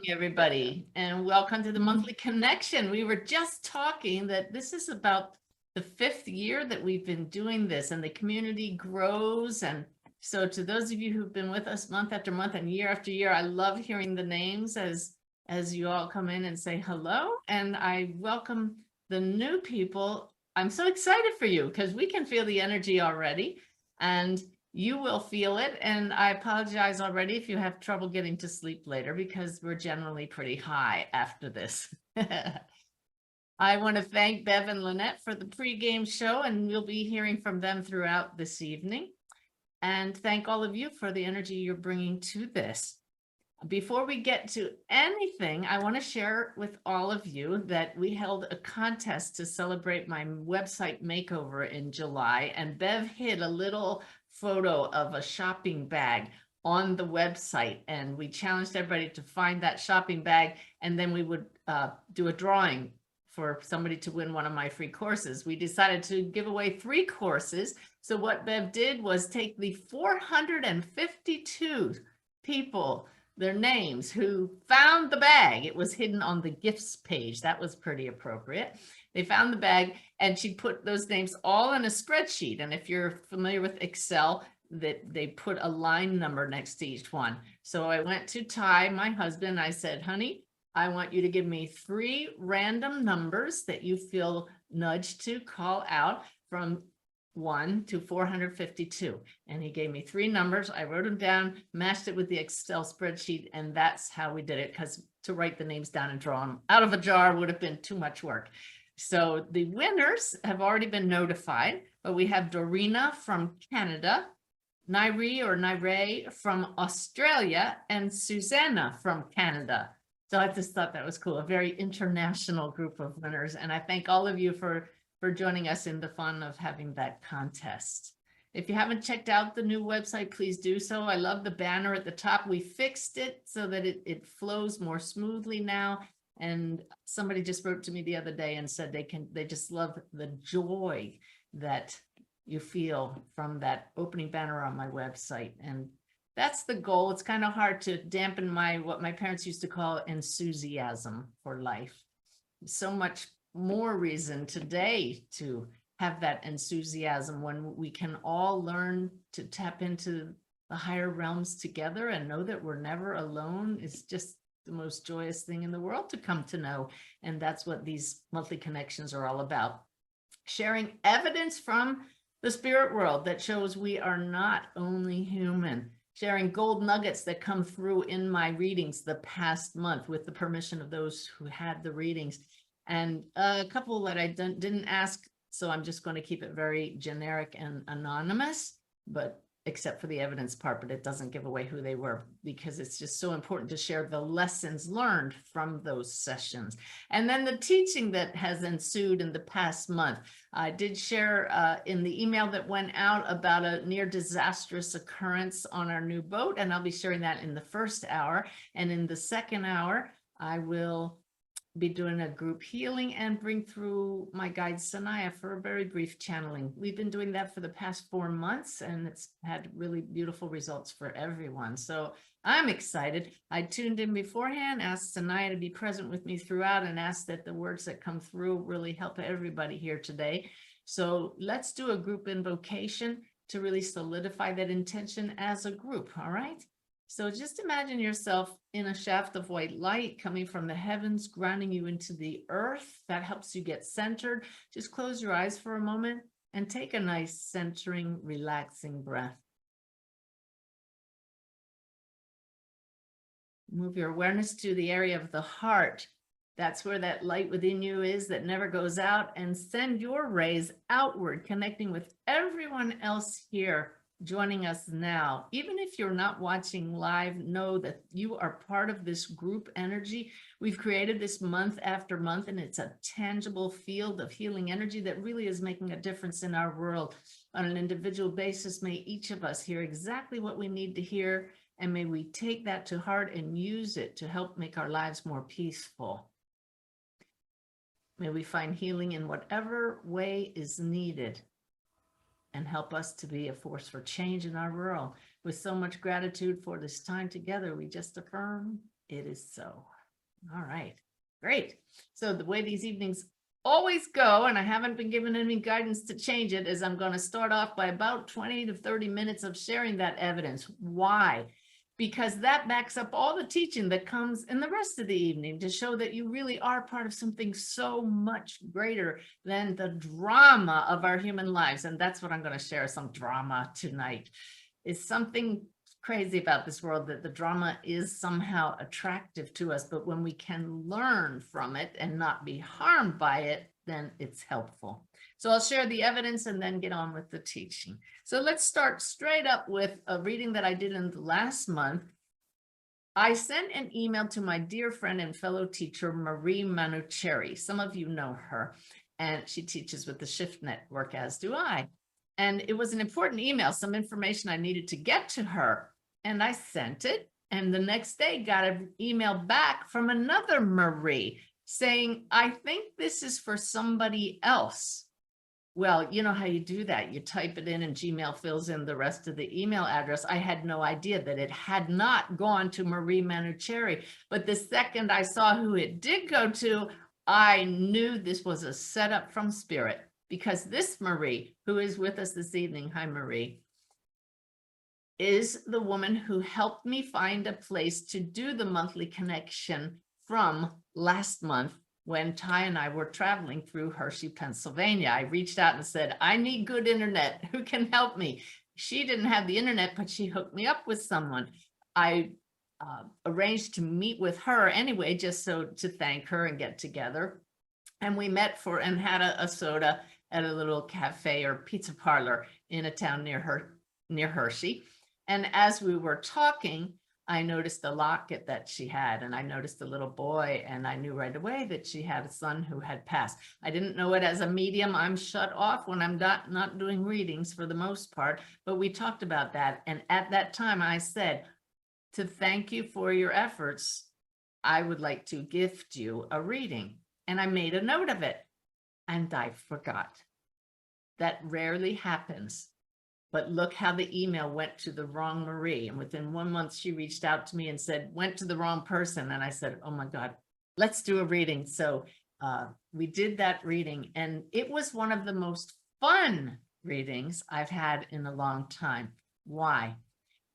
everybody, and welcome to the monthly connection. We were just talking that this is about the 5th year that we've been doing this, and the community grows. And so to those of you who've been with us month after month and year after year, I love hearing the names as you all come in and say hello. And I welcome the new people. I'm so excited for you because we can feel the energy already, and you will feel it. And I apologize already if you have trouble getting to sleep later, because we're generally pretty high after this. I want to thank Bev and Lynette for the pregame show, and we'll be hearing from them throughout this evening. And thank all of you for the energy you're bringing to this. Before we get to anything, I want to share with all of you that we held a contest to celebrate my website makeover in July, and Bev hid a little photo of a shopping bag on the website, and we challenged everybody to find that shopping bag, and then we would do a drawing for somebody to win one of my free courses. We decided to give away 3 courses. So what Bev did was take the 452 people, their names, who found the bag. It was hidden on the gifts page. That was pretty appropriate. They found the bag, and she put those names all in a spreadsheet. And if you're familiar with Excel, that they put a line number next to each one. So I went to Ty, my husband. I said, honey, I want you to give me 3 random numbers that you feel nudged to call out from 1 to 452. And he gave me 3 numbers. I wrote them down, matched it with the Excel spreadsheet, and that's how we did it, because to write the names down and draw them out of a jar would have been too much work. So the winners have already been notified, but we have Dorina from Canada, Naire from Australia, and Susanna from Canada. So I just thought that was cool, a very international group of winners. And I thank all of you for joining us in the fun of having that contest. If you haven't checked out the new website, please do so. I love the banner at the top. We fixed it so that it flows more smoothly now. And somebody just wrote to me the other day and said they just love the joy that you feel from that opening banner on my website. And that's the goal. It's kind of hard to dampen what my parents used to call enthusiasm for life. So much more reason today to have that enthusiasm when we can all learn to tap into the higher realms together and know that we're never alone. It's just the most joyous thing in the world to come to know. And that's what these monthly connections are all about. Sharing evidence from the spirit world that shows we are not only human. Sharing gold nuggets that come through in my readings the past month with the permission of those who had the readings. And a couple that I didn't ask, so I'm just going to keep it very generic and anonymous, but except for the evidence part, but it doesn't give away who they were, because it's just so important to share the lessons learned from those sessions. And then the teaching that has ensued in the past month. I did share in the email that went out about a near disastrous occurrence on our new boat, and I'll be sharing that in the first hour. And in the second hour, I will be doing a group healing and bring through my guide Sanaya for a very brief channeling. We've been doing that for the past 4 months, and it's had really beautiful results for everyone. So I'm excited. I tuned in beforehand, asked Sanaya to be present with me throughout, and asked that the words that come through really help everybody here today. So let's do a group invocation to really solidify that intention as a group. All right. So just imagine yourself in a shaft of white light coming from the heavens, grounding you into the earth. That helps you get centered. Just close your eyes for a moment and take a nice centering, relaxing breath. Move your awareness to the area of the heart. That's where that light within you is that never goes out, and send your rays outward, connecting with everyone else here joining us now. Even if you're not watching live, know that you are part of this group energy. We've created this month after month, and it's a tangible field of healing energy that really is making a difference in our world. On an individual basis, may each of us hear exactly what we need to hear, and may we take that to heart and use it to help make our lives more peaceful. May we find healing in whatever way is needed, and help us to be a force for change in our world. With so much gratitude for this time together, we just affirm it is so. All right, great. So the way these evenings always go, and I haven't been given any guidance to change it, is I'm going to start off by about 20 to 30 minutes of sharing that evidence. Why? Because that backs up all the teaching that comes in the rest of the evening to show that you really are part of something so much greater than the drama of our human lives. And that's what I'm going to share, some drama tonight. Is something crazy about this world, that the drama is somehow attractive to us, but when we can learn from it and not be harmed by it, then it's helpful. So I'll share the evidence and then get on with the teaching. So let's start straight up with a reading that I did in the last month. I sent an email to my dear friend and fellow teacher, Marie Manucheri. Some of you know her, and she teaches with the Shift Network, as do I. And it was an important email, some information I needed to get to her. And I sent it. And the next day got an email back from another Marie saying, I think this is for somebody else. Well, you know how you do that. You type it in and Gmail fills in the rest of the email address. I had no idea that it had not gone to Marie Manucheri. But the second I saw who it did go to, I knew this was a setup from Spirit. Because this Marie, who is with us this evening, hi Marie, is the woman who helped me find a place to do the monthly connection from last month when Ty and I were traveling through Hershey, Pennsylvania. I reached out and said, I need good internet. Who can help me? She didn't have the internet, but she hooked me up with someone. I arranged to meet with her anyway, just so to thank her and get together. And we met and had a soda at a little cafe or pizza parlor in a town near Hershey. And as we were talking, I noticed the locket that she had, and I noticed a little boy, and I knew right away that she had a son who had passed. I didn't know it as a medium. I'm shut off when I'm not doing readings for the most part, but we talked about that. And at that time I said, to thank you for your efforts, I would like to gift you a reading. And I made a note of it. And I forgot. That rarely happens. But look how the email went to the wrong Marie. And within 1 month, she reached out to me and said, went to the wrong person. And I said, oh my God, let's do a reading. So we did that reading. And it was one of the most fun readings I've had in a long time. Why?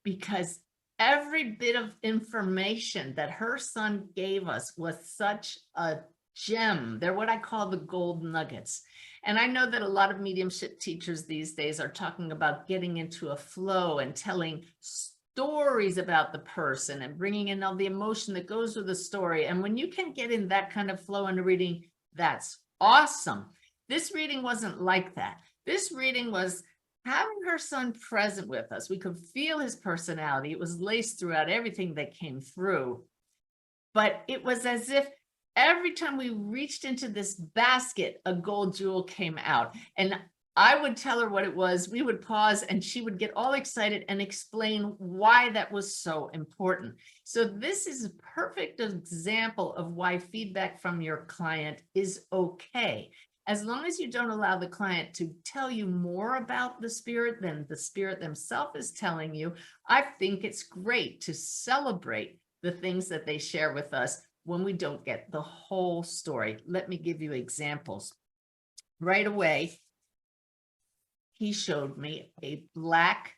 Because every bit of information that her son gave us was such a gem. They're what I call the gold nuggets. And I know that a lot of mediumship teachers these days are talking about getting into a flow and telling stories about the person and bringing in all the emotion that goes with the story. And when you can get in that kind of flow in a reading, that's awesome. This reading wasn't like that. This reading was having her son present with us. We could feel his personality. It was laced throughout everything that came through. But it was as if every time we reached into this basket, a gold jewel came out. And I would tell her what it was. We would pause and she would get all excited and explain why that was so important. So this is a perfect example of why feedback from your client is okay. As long as you don't allow the client to tell you more about the spirit than the spirit themselves is telling you, I think it's great to celebrate the things that they share with us when we don't get the whole story. Let me give you examples. Right away, he showed me a black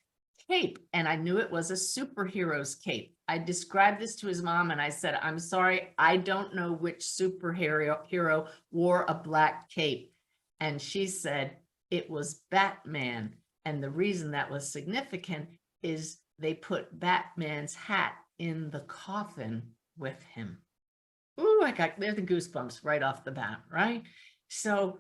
cape, and I knew it was a superhero's cape. I described this to his mom, and I said, I'm sorry, I don't know which superhero wore a black cape. And she said it was Batman. And the reason that was significant is they put Batman's hat in the coffin with him. Ooh, there's the goosebumps right off the bat, right? So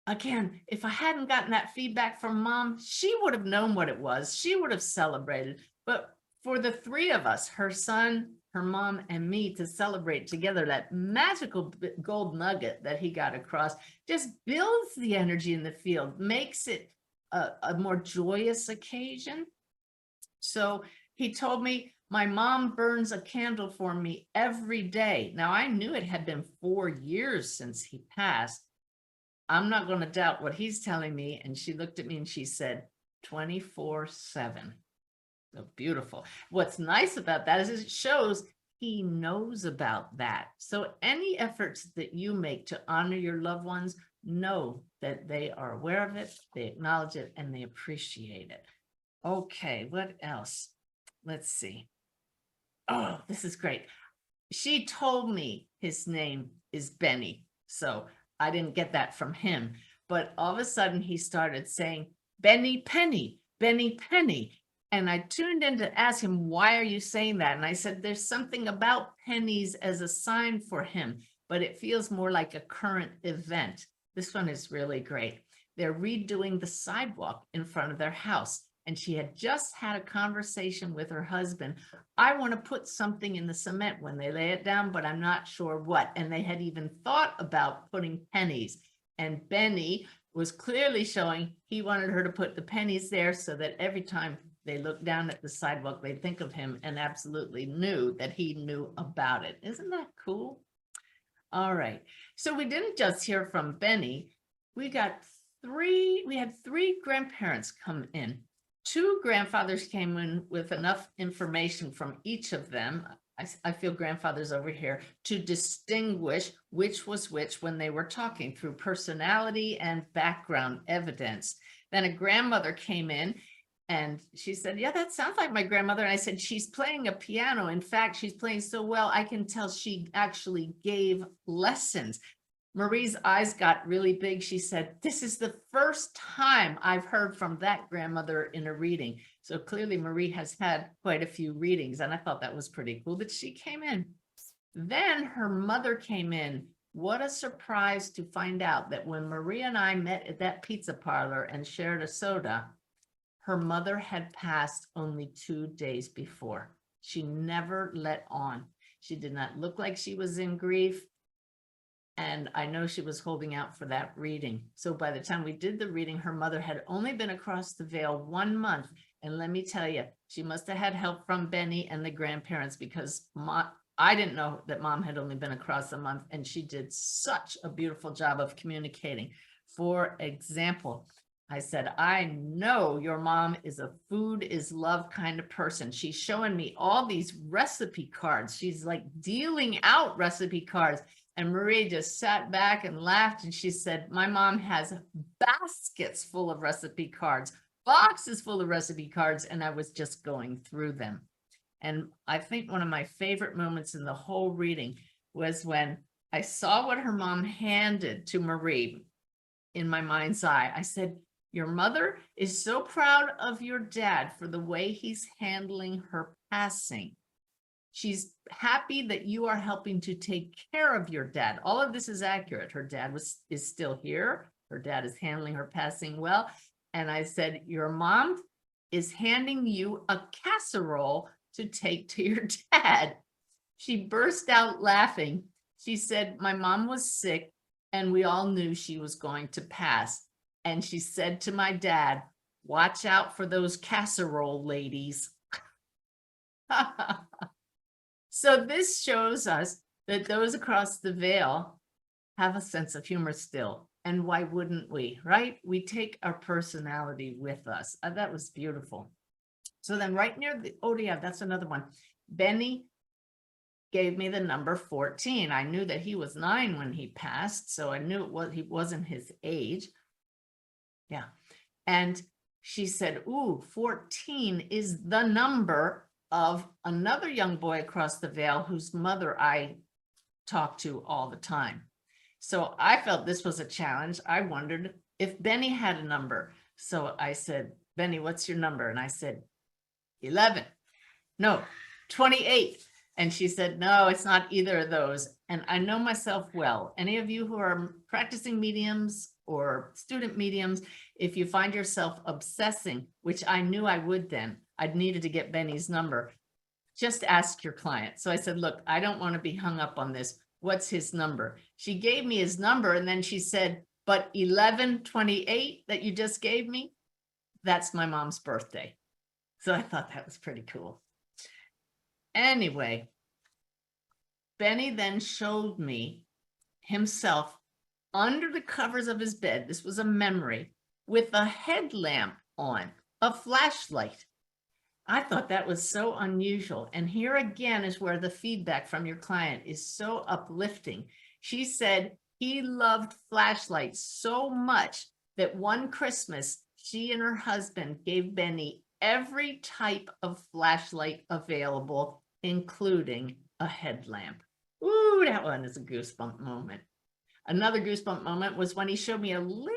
again, if I hadn't gotten that feedback from mom, she would have known what it was. She would have celebrated. But for the three of us, her son, her mom, and me, to celebrate together, that magical gold nugget that he got across just builds the energy in the field, makes it a more joyous occasion. So he told me, my mom burns a candle for me every day. Now, I knew it had been 4 years since he passed. I'm not going to doubt what he's telling me. And she looked at me and she said, 24/7. So beautiful. What's nice about that is it shows he knows about that. So any efforts that you make to honor your loved ones, know that they are aware of it, they acknowledge it, and they appreciate it. Okay, what else? Let's see. Oh, this is great. She told me his name is Benny, so I didn't get that from him. But all of a sudden he started saying, Benny Penny, Benny Penny. And I tuned in to ask him, why are you saying that? And I said, there's something about pennies as a sign for him, but it feels more like a current event. This one is really great. They're redoing the sidewalk in front of their house. And she had just had a conversation with her husband. I want to put something in the cement when they lay it down, but I'm not sure what. And they had even thought about putting pennies. And Benny was clearly showing he wanted her to put the pennies there so that every time they looked down at the sidewalk, they'd think of him and absolutely knew that he knew about it. Isn't that cool? All right. So we didn't just hear from Benny. We had three grandparents come in. Two grandfathers came in with enough information from each of them. I feel grandfathers over here to distinguish which was which when they were talking through personality and background evidence. Then a grandmother came in and she said, yeah, that sounds like my grandmother. And I said, she's playing a piano. In fact, she's playing so well, I can tell she actually gave lessons. Marie's eyes got really big. She said, this is the first time I've heard from that grandmother in a reading. So clearly Marie has had quite a few readings, and I thought that was pretty cool that she came in. Then her mother came in. What a surprise to find out that when Marie and I met at that pizza parlor and shared a soda, her mother had passed only 2 days before. She never let on. She did not look like she was in grief. And I know she was holding out for that reading. So by the time we did the reading, her mother had only been across the veil 1 month. And let me tell you, she must have had help from Benny and the grandparents, because I didn't know that mom had only been across a month, and she did such a beautiful job of communicating. For example, I said, I know your mom is a food is love kind of person. She's showing me all these recipe cards. She's like dealing out recipe cards. And Marie just sat back and laughed. And she said, my mom has baskets full of recipe cards, boxes full of recipe cards. And I was just going through them. And I think one of my favorite moments in the whole reading was when I saw what her mom handed to Marie in my mind's eye. I said, your mother is so proud of your dad for the way he's handling her passing. She's happy that you are helping to take care of your dad. All of this is accurate. Her dad is still here. Her dad is handling her passing well. And I said, your mom is handing you a casserole to take to your dad. She burst out laughing. She said, my mom was sick and we all knew she was going to pass. And she said to my dad, watch out for those casserole ladies. So this shows us that those across the veil have a sense of humor still. And why wouldn't we, right? We take our personality with us. That was beautiful. So then right near the, oh yeah, that's another one. Benny gave me the number 14. I knew that he was 9 when he passed. So I knew he wasn't his age. Yeah. And she said, ooh, 14 is the number of another young boy across the veil whose mother I talk to all the time. So I felt this was a challenge. I wondered if Benny had a number. So I said, Benny, what's your number? And I said, 11. No, 28. And she said, no, it's not either of those. And I know myself well. Any of you who are practicing mediums or student mediums, if you find yourself obsessing, which I knew I would then, I'd needed to get Benny's number, just ask your client. So I said, look, I don't want to be hung up on this. What's his number? She gave me his number. And then she said, but 1128 that you just gave me, that's my mom's birthday. So I thought that was pretty cool. Anyway, Benny then showed me himself under the covers of his bed. This was a memory with a headlamp on, a flashlight. I thought that was so unusual. And here again is where the feedback from your client is so uplifting. She said he loved flashlights so much that one Christmas, she and her husband gave Benny every type of flashlight available, including a headlamp. Ooh, that one is a goosebump moment. Another goosebump moment was when he showed me a little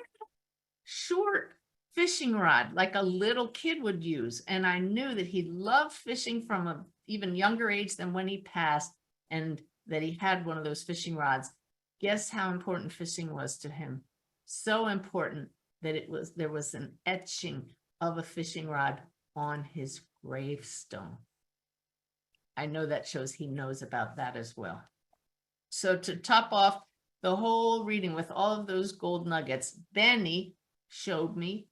short fishing rod like a little kid would use. And I knew that he loved fishing from an even younger age than when he passed, and that he had one of those fishing rods. Guess how important fishing was to him? So important that there was an etching of a fishing rod on his gravestone. I know that shows he knows about that as well. So to top off the whole reading with all of those gold nuggets, Benny showed me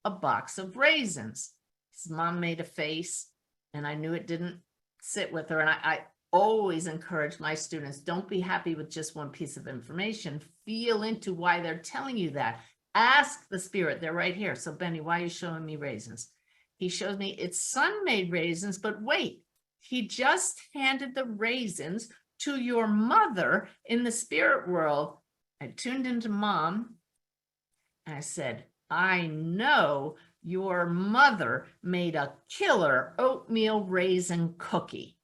a box of raisins. His mom made a face, and I knew it didn't sit with her. And I always encourage my students, don't be happy with just one piece of information. Feel into why they're telling you that. Ask the spirit. They're right here. So Benny, why are you showing me raisins? He shows me it's sun-made raisins, but wait, he just handed the raisins to your mother in the spirit world. I tuned into mom and I said, I know your mother made a killer oatmeal raisin cookie.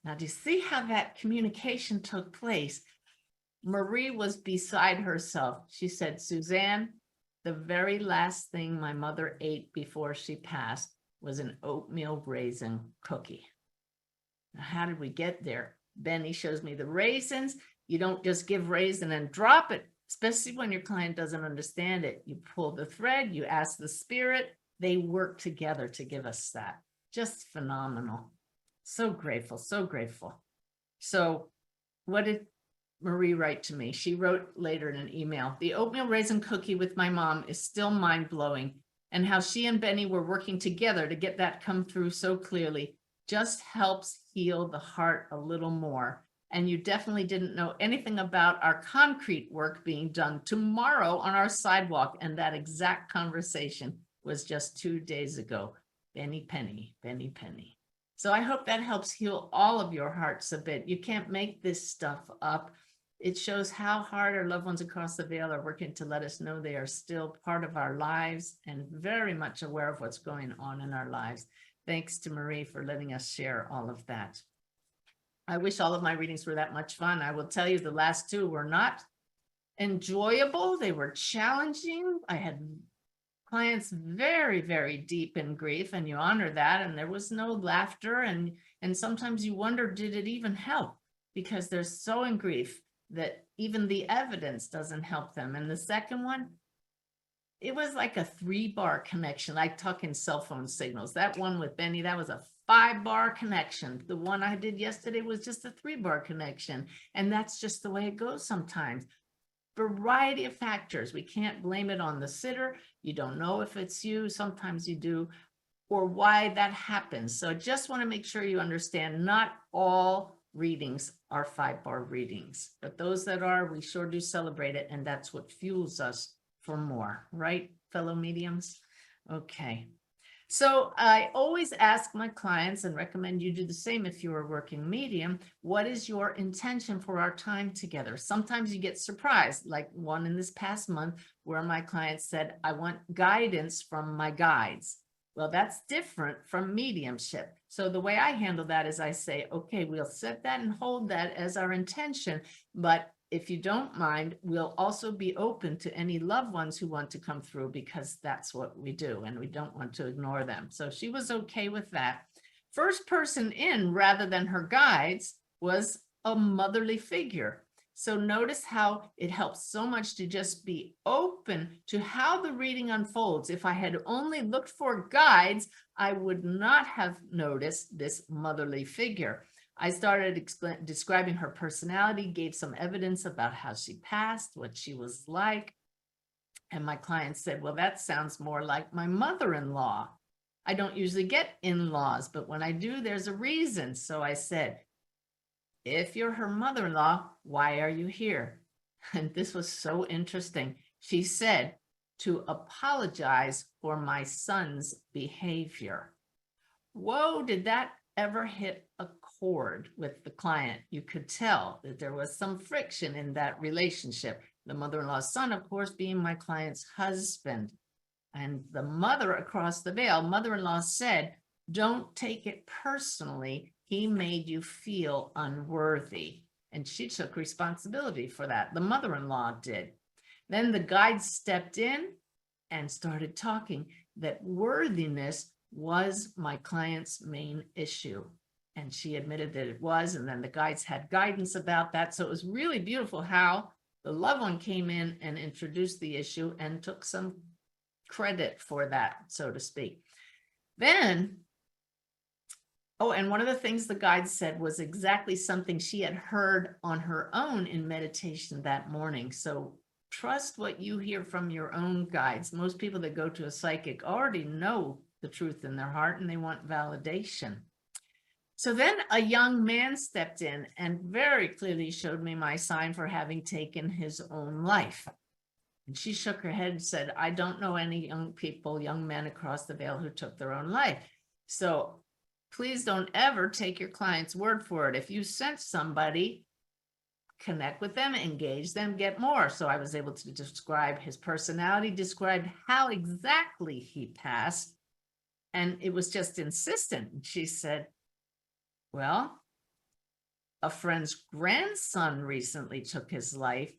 Now, do you see how that communication took place? Marie was beside herself. She said, Suzanne, the very last thing my mother ate before she passed was an oatmeal raisin cookie. Now, how did we get there? Benny shows me the raisins. You don't just give raisin and drop it, especially when your client doesn't understand it. You pull the thread, you ask the spirit, they work together to give us that. Just phenomenal. So grateful, so grateful. So what did Marie write to me? She wrote later in an email, the oatmeal raisin cookie with my mom is still mind-blowing, and how she and Benny were working together to get that come through so clearly just helps heal the heart a little more. And you definitely didn't know anything about our concrete work being done tomorrow on our sidewalk. And that exact conversation was just 2 days ago. Benny Penny, Benny Penny. So I hope that helps heal all of your hearts a bit. You can't make this stuff up. It shows how hard our loved ones across the veil are working to let us know they are still part of our lives and very much aware of what's going on in our lives. Thanks to Marie for letting us share all of that. I wish all of my readings were that much fun. I will tell you the last two were not enjoyable. They were challenging. I had clients very, very deep in grief, and you honor that. And there was no laughter. And sometimes you wonder, did it even help? Because they're so in grief that even the evidence doesn't help them. And the second one, it was like a 3-bar connection. I talk in cell phone signals. That one with Benny, that was a 5-bar connection. The one I did yesterday was just a 3-bar connection. And that's just the way it goes sometimes. Variety of factors. We can't blame it on the sitter. You don't know if it's you. Sometimes you do, or why that happens. So I just want to make sure you understand not all readings are 5-bar readings, but those that are, we sure do celebrate it. And that's what fuels us for more, right, fellow mediums? Okay. So I always ask my clients, and recommend you do the same if you're a working medium, what is your intention for our time together? Sometimes you get surprised, like one in this past month where my client said, I want guidance from my guides. Well, that's different from mediumship. So the way I handle that is I say, okay, we'll set that and hold that as our intention, but if you don't mind, we'll also be open to any loved ones who want to come through, because that's what we do and we don't want to ignore them. So she was okay with that. First person in, rather than her guides, was a motherly figure. So notice how it helps so much to just be open to how the reading unfolds. If I had only looked for guides, I would not have noticed this motherly figure. I started describing her personality, gave some evidence about how she passed, what she was like. And my client said, well, that sounds more like my mother-in-law. I don't usually get in-laws, but when I do, there's a reason. So I said, if you're her mother-in-law, why are you here? And this was so interesting. She said, to apologize for my son's behavior. whoa, did that ever hit a chord with the client? You could tell that there was some friction in that relationship. The mother-in-law's son, of course, being my client's husband. And the mother across the veil, mother-in-law said, don't take it personally. He made you feel unworthy. And she took responsibility for that. The mother-in-law did. Then the guide stepped in and started talking that worthiness was my client's main issue. And she admitted that it was. And then the guides had guidance about that. So it was really beautiful how the loved one came in and introduced the issue and took some credit for that, so to speak. Then, oh, and one of the things the guide said was exactly something she had heard on her own in meditation that morning. So trust what you hear from your own guides. Most people that go to a psychic already know the truth in their heart and they want validation. So then a young man stepped in and very clearly showed me my sign for having taken his own life. And she shook her head and said, I don't know any young people, young men across the veil who took their own life. So please don't ever take your client's word for it. If you sense somebody, connect with them, engage them, get more. So I was able to describe his personality, describe how exactly he passed. And it was just insistent. She said, well, a friend's grandson recently took his life.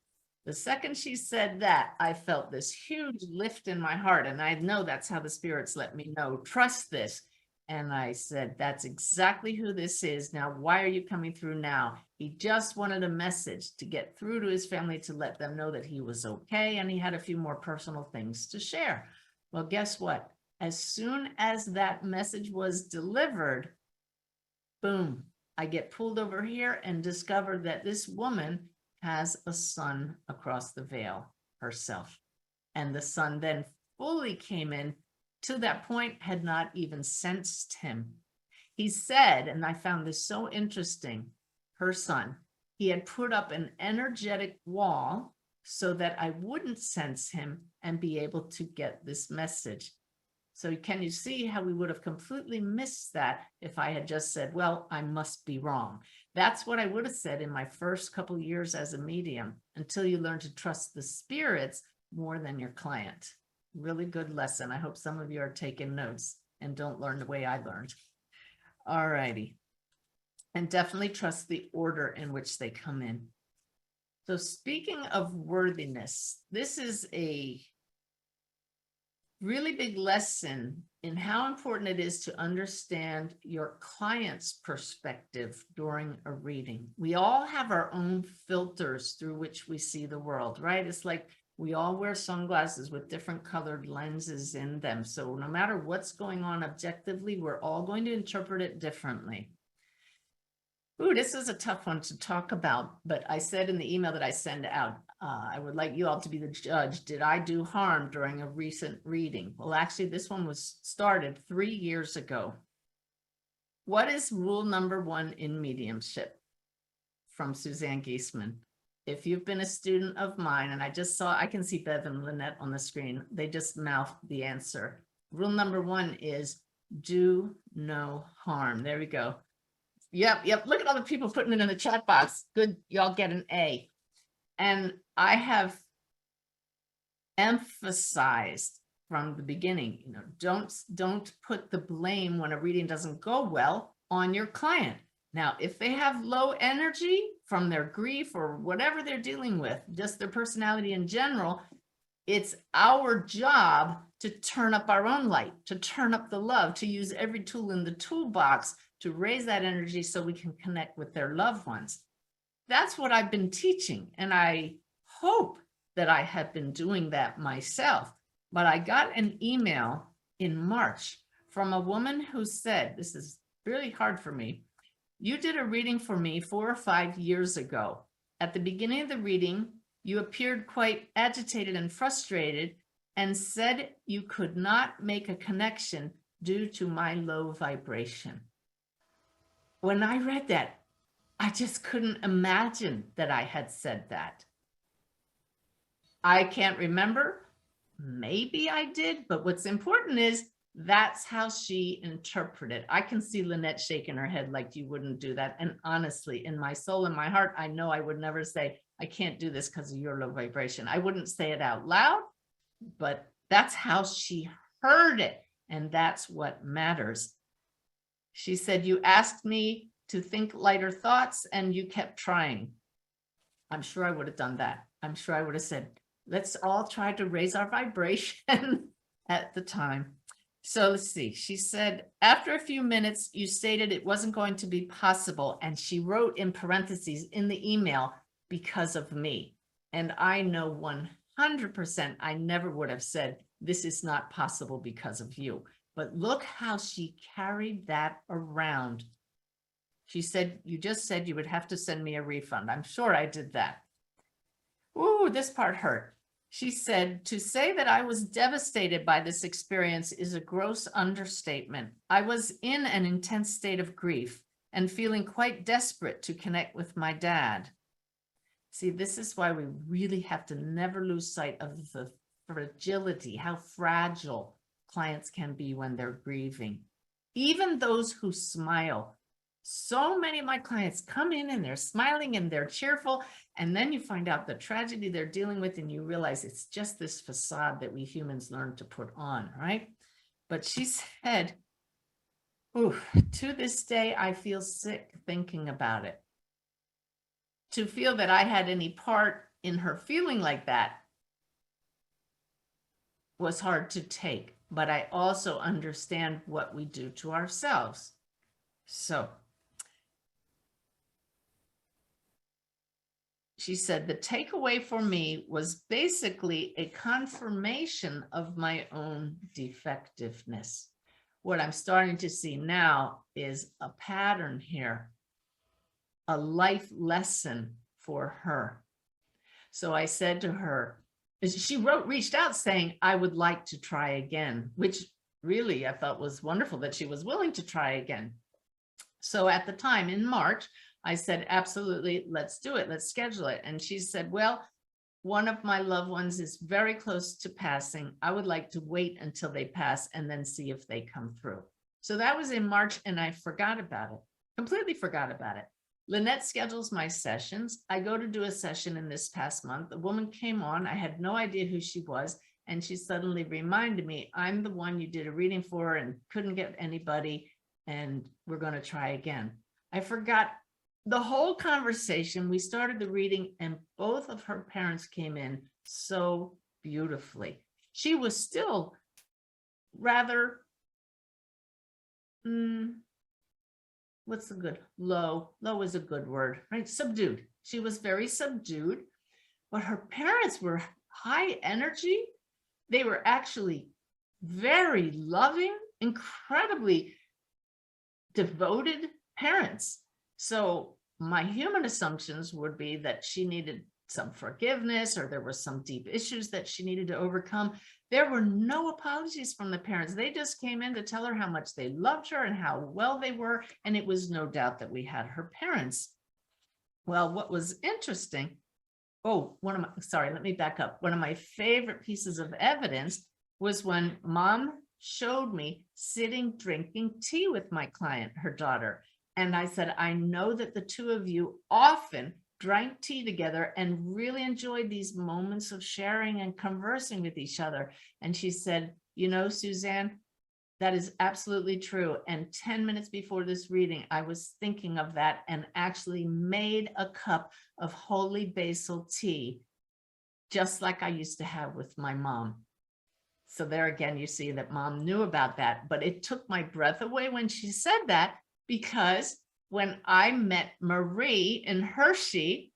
The second she said that, I felt this huge lift in my heart. And I know that's how the spirits let me know, trust this. And I said, that's exactly who this is. Now, why are you coming through now? He just wanted a message to get through to his family to let them know that he was okay. And he had a few more personal things to share. Well, guess what? As soon as that message was delivered, boom, I get pulled over here and discover that this woman has a son across the veil herself. And the son then fully came in. To that point, had not even sensed him. He said, and I found this so interesting, her son, he had put up an energetic wall so that I wouldn't sense him and be able to get this message. So can you see how we would have completely missed that if I had just said, well, I must be wrong. That's what I would have said in my first couple of years as a medium, until you learn to trust the spirits more than your client. Really good lesson. I hope some of you are taking notes and don't learn the way I learned. All righty. And definitely trust the order in which they come in. So speaking of worthiness, this is a really big lesson in how important it is to understand your client's perspective during a reading. We all have our own filters through which we see the world, right? It's like we all wear sunglasses with different colored lenses in them. So no matter what's going on objectively, we're all going to interpret it differently. Ooh, this is a tough one to talk about, but I said in the email that I send out, I would like you all to be the judge. Did I do harm during a recent reading? Well, actually, this one was started 3 years ago. What is rule number 1 in mediumship? From Suzanne Giesemann. If you've been a student of mine, and I can see Bev and Lynette on the screen, they just mouthed the answer. Rule number 1 is do no harm. There we go. Yep. Look at all the people putting it in the chat box. Good, y'all get an A. And I have emphasized from the beginning, don't put the blame when a reading doesn't go well on your client. Now, if they have low energy from their grief or whatever they're dealing with, just their personality in general, it's our job to turn up our own light, to turn up the love, to use every tool in the toolbox to raise that energy so we can connect with their loved ones. That's what I've been teaching, and I hope that I have been doing that myself. But I got an email in March from a woman who said, this is really hard for me, you did a reading for me 4 or 5 years ago. At the beginning of the reading, you appeared quite agitated and frustrated and said you could not make a connection due to my low vibration. When I read that, I just couldn't imagine that I had said that. I can't remember. Maybe I did, but what's important is That's how she interpreted. I can see Lynette shaking her head like you wouldn't do that. And honestly, in my soul and my heart, I know I would never say, I can't do this because of your low vibration. I wouldn't say it out loud, but that's how she heard it. And that's what matters. She said, you asked me to think lighter thoughts and you kept trying. I'm sure I would have done that. I'm sure I would have said, let's all try to raise our vibration at the time. So let's see. She said, after a few minutes, you stated it wasn't going to be possible. And she wrote in parentheses in the email, because of me. And I know 100% I never would have said, this is not possible because of you. But look how she carried that around. She said, you just said you would have to send me a refund. I'm sure I did that. Ooh, this part hurt. She said, to say that I was devastated by this experience is a gross understatement. I was in an intense state of grief and feeling quite desperate to connect with my dad. See, this is why we really have to never lose sight of the fragility, how fragile clients can be when they're grieving. Even those who smile. So many of my clients come in and they're smiling and they're cheerful. And then you find out the tragedy they're dealing with and you realize it's just this facade that we humans learn to put on, right? But she said, ooh, to this day, I feel sick thinking about it. To feel that I had any part in her feeling like that was hard to take, but I also understand what we do to ourselves. So she said, the takeaway for me was basically a confirmation of my own defectiveness. What I'm starting to see now is a pattern here, a life lesson for her. So I said to her, she reached out saying, I would like to try again, which really I thought was wonderful that she was willing to try again. So at the time in March, I said, absolutely, let's do it. Let's schedule it. And she said, well, one of my loved ones is very close to passing. I would like to wait until they pass and then see if they come through. So that was in March and I forgot about it, completely forgot about it. Lynette schedules my sessions. I go to do a session in this past month. The woman came on. I had no idea who she was. And she suddenly reminded me, I'm the one you did a reading for and couldn't get anybody. And we're going to try again. I forgot the whole conversation. We started the reading and both of her parents came in so beautifully. She was still rather, what's the good? Low is a good word, right? Subdued. She was very subdued, but her parents were high energy. They were actually very loving, incredibly devoted parents. So my human assumptions would be that she needed some forgiveness or there were some deep issues that she needed to overcome. There were no apologies from the parents. They just came in to tell her how much they loved her and how well they were. And it was no doubt that we had her parents. Well, what was interesting, let me back up. One of my favorite pieces of evidence was when Mom showed me sitting drinking tea with my client, her daughter. And I said, I know that the two of you often drank tea together and really enjoyed these moments of sharing and conversing with each other. And she said, you know, Suzanne, that is absolutely true. And 10 minutes before this reading, I was thinking of that and actually made a cup of holy basil tea, just like I used to have with my mom. So there again, you see that Mom knew about that, but it took my breath away when she said that, because when I met Marie in Hershey,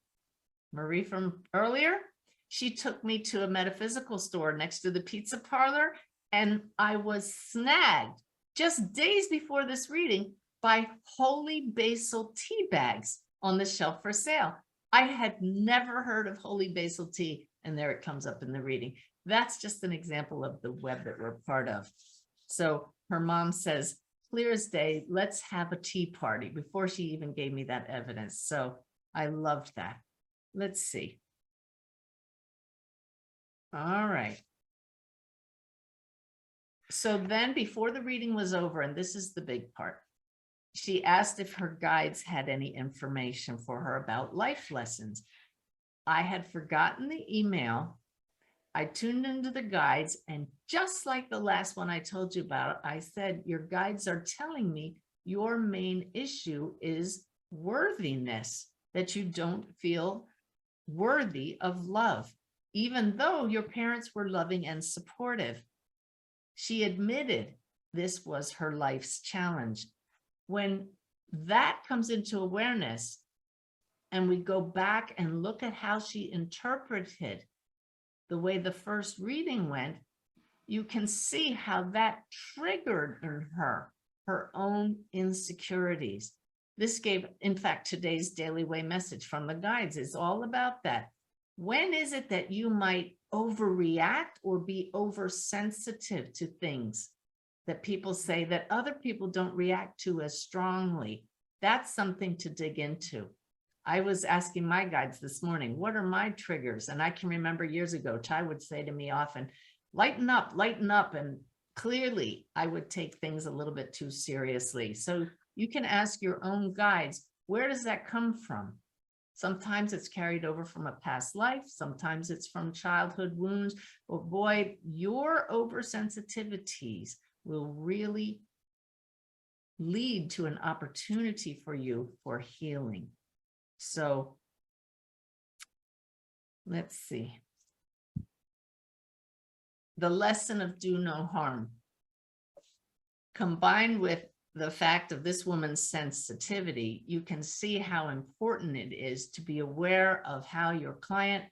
Marie from earlier, she took me to a metaphysical store next to the pizza parlor, and I was snagged just days before this reading by holy basil tea bags on the shelf for sale. I had never heard of holy basil tea, and there it comes up in the reading. That's just an example of the web that we're part of. So her mom says, clear as day, let's have a tea party, before she even gave me that evidence. So I loved that. Let's see. All right. So then before the reading was over, and this is the big part, she asked if her guides had any information for her about life lessons. I had forgotten the email. I tuned into the guides, and just like the last one I told you about, I said, your guides are telling me your main issue is worthiness, that you don't feel worthy of love, even though your parents were loving and supportive. She admitted this was her life's challenge. When that comes into awareness, and we go back and look at how she interpreted the way the first reading went, you can see how that triggered in her own insecurities. This gave, in fact, today's Daily Way message from the guides is all about that. When is it that you might overreact or be oversensitive to things that people say that other people don't react to as strongly? That's something to dig into. I was asking my guides this morning, what are my triggers? And I can remember years ago, Ty would say to me often, lighten up, lighten up. And clearly I would take things a little bit too seriously. So you can ask your own guides, where does that come from? Sometimes it's carried over from a past life. Sometimes it's from childhood wounds. But boy, your oversensitivities will really lead to an opportunity for you for healing. So let's see. The lesson of do no harm, combined with the fact of this woman's sensitivity, you can see how important it is to be aware of how your client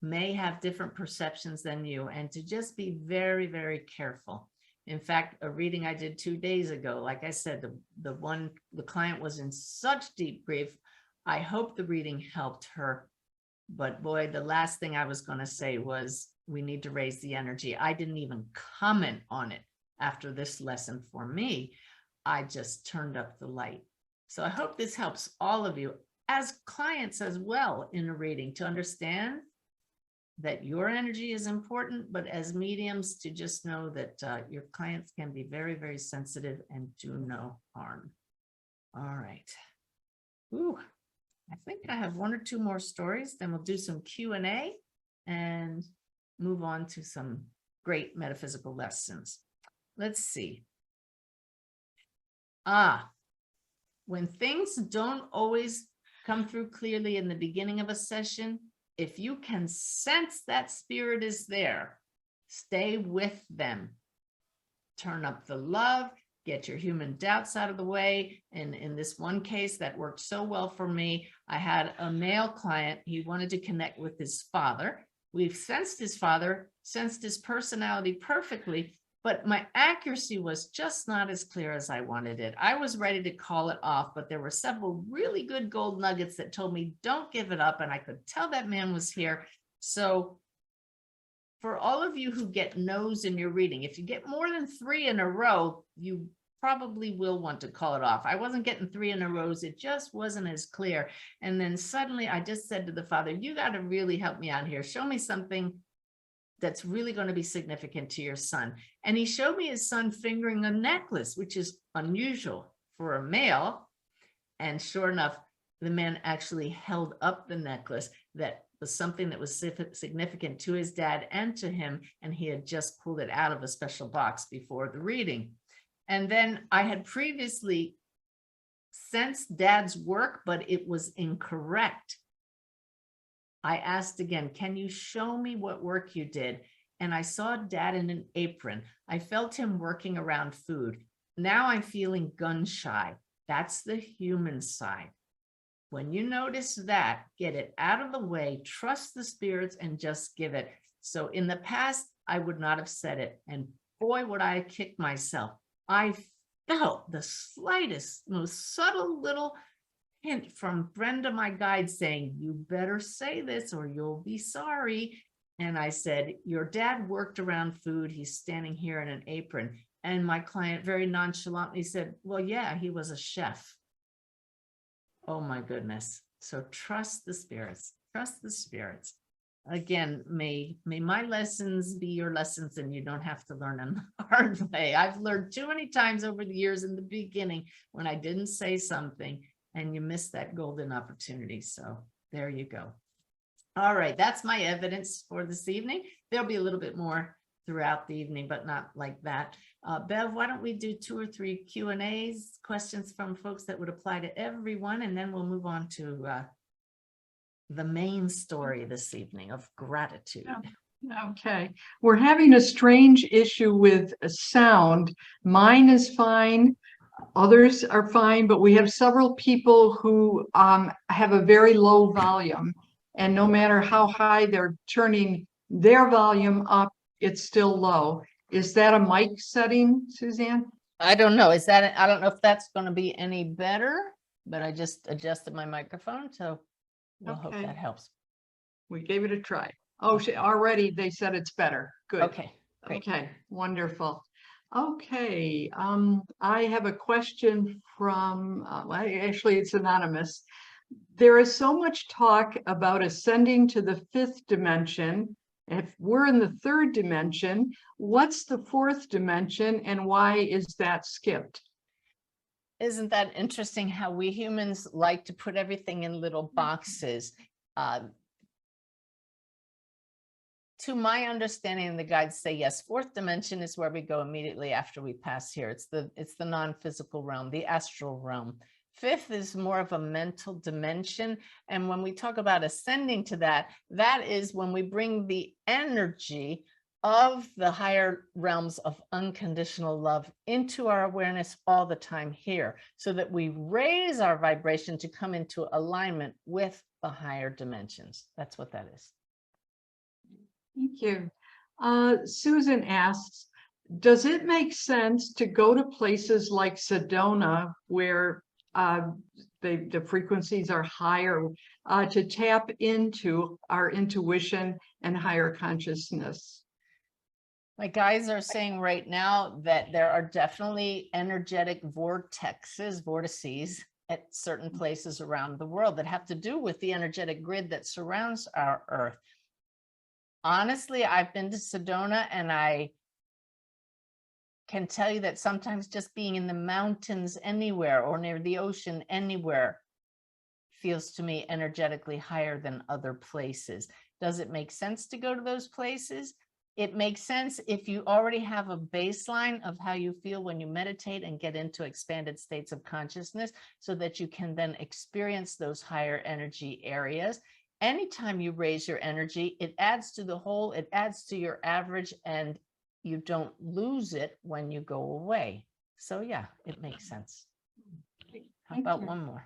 may have different perceptions than you, and to just be very, very careful. In fact, a reading I did 2 days ago, like I said, the client was in such deep grief. I hope the reading helped her. But boy, the last thing I was going to say was we need to raise the energy. I didn't even comment on it after this lesson for me. I just turned up the light. So I hope this helps all of you as clients as well in a reading to understand that your energy is important, but as mediums to just know that your clients can be very, very sensitive and do no harm. All right. Ooh. I think I have 1 or 2 more stories, then we'll do some Q&A and move on to some great metaphysical lessons. Let's see. When things don't always come through clearly in the beginning of a session, if you can sense that spirit is there, stay with them. Turn up the love. Get your human doubts out of the way. And in this one case that worked so well for me, I had a male client. He wanted to connect with his father. We've sensed his father, sensed his personality perfectly, but my accuracy was just not as clear as I wanted it. I was ready to call it off, but there were several really good gold nuggets that told me, don't give it up. And I could tell that man was here. So for all of you who get no's in your reading, if you get more than 3 in a row, you probably will want to call it off. I wasn't getting 3 in a row. It just wasn't as clear. And then suddenly I just said to the father, you got to really help me out here. Show me something that's really going to be significant to your son. And he showed me his son fingering a necklace, which is unusual for a male. And sure enough, the man actually held up the necklace that was something that was significant to his dad and to him, and he had just pulled it out of a special box before the reading. And then I had previously sensed dad's work, but it was incorrect. I asked again, can you show me what work you did? And I saw dad in an apron. I felt him working around food. Now I'm feeling gun shy. That's the human side. When you notice that, get it out of the way, trust the spirits, and just give it. So in the past, I would not have said it. And boy, would I kick myself. I felt the slightest, most subtle little hint from Brenda, my guide, saying, you better say this or you'll be sorry. And I said, your dad worked around food. He's standing here in an apron. And my client very nonchalantly said, well, yeah, he was a chef. Oh my goodness. So trust the spirits, trust the spirits. again, may my lessons be your lessons and you don't have to learn them the hard way. I've learned too many times over the years in the beginning when I didn't say something and you missed that golden opportunity. So there you go. All right, that's my evidence for this evening. There'll be a little bit more throughout the evening, but not like that. Bev, why don't we do 2 or 3 Q&As, questions from folks that would apply to everyone, and then we'll move on to the main story this evening of gratitude. Okay, we're having a strange issue with sound. Mine is fine, others are fine, but we have several people who have a very low volume, and no matter how high they're turning their volume up, it's still low. Is that a mic setting, Suzanne? I don't know. Is that, I don't know if that's going to be any better, but I just adjusted my microphone, so we'll hope that helps. We gave it a try. Oh, already they said it's better. Good. Okay, great. Okay, wonderful. Okay, I have a question from, actually it's anonymous. There is so much talk about ascending to the 5th dimension. If we're in the 3rd dimension, what's the 4th dimension and why is that skipped? Isn't that interesting how we humans like to put everything in little boxes? To my understanding, the guides say, yes, 4th dimension is where we go immediately after we pass here. It's the non-physical realm, the astral realm. 5th is more of a mental dimension. And when we talk about ascending to that, that is when we bring the energy of the higher realms of unconditional love into our awareness all the time here, so that we raise our vibration to come into alignment with the higher dimensions. That's what that is. Thank you. Susan asks, does it make sense to go to places like Sedona where the frequencies are higher to tap into our intuition and higher consciousness? My guys are saying right now that there are definitely energetic vortices at certain places around the world that have to do with the energetic grid that surrounds our Earth. Honestly, I've been to Sedona and I can tell you that sometimes just being in the mountains anywhere or near the ocean anywhere feels to me energetically higher than other places. Does it make sense to go to those places? It makes sense if you already have a baseline of how you feel when you meditate and get into expanded states of consciousness, so that you can then experience those higher energy areas. Anytime you raise your energy, it adds to the whole, it adds to your average, and you don't lose it when you go away. So yeah, it makes sense. How about one more?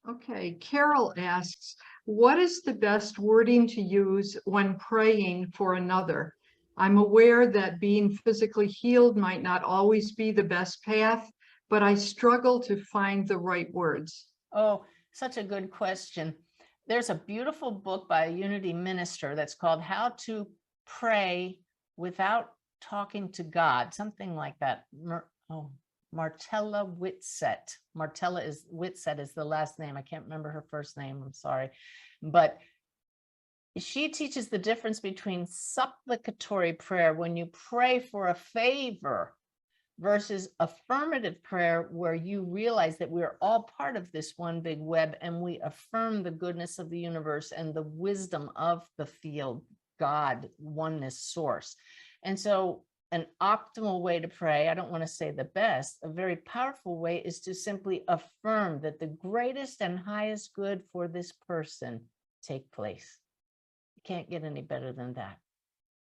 Okay, Carol asks, what is the best wording to use when praying for another? I'm aware that being physically healed might not always be the best path, but I struggle to find the right words. Oh, such a good question. There's a beautiful book by a Unity minister that's called How to Pray Without Talking to God, something like that. Martella Whitsett. Whitsett is the last name. I can't remember her first name. I'm sorry. But she teaches the difference between supplicatory prayer, when you pray for a favor, versus affirmative prayer, where you realize that we're all part of this one big web and we affirm the goodness of the universe and the wisdom of the field, God, oneness, source. And so an optimal way to pray, I don't want to say the best, a very powerful way is to simply affirm that the greatest and highest good for this person take place. You can't get any better than that.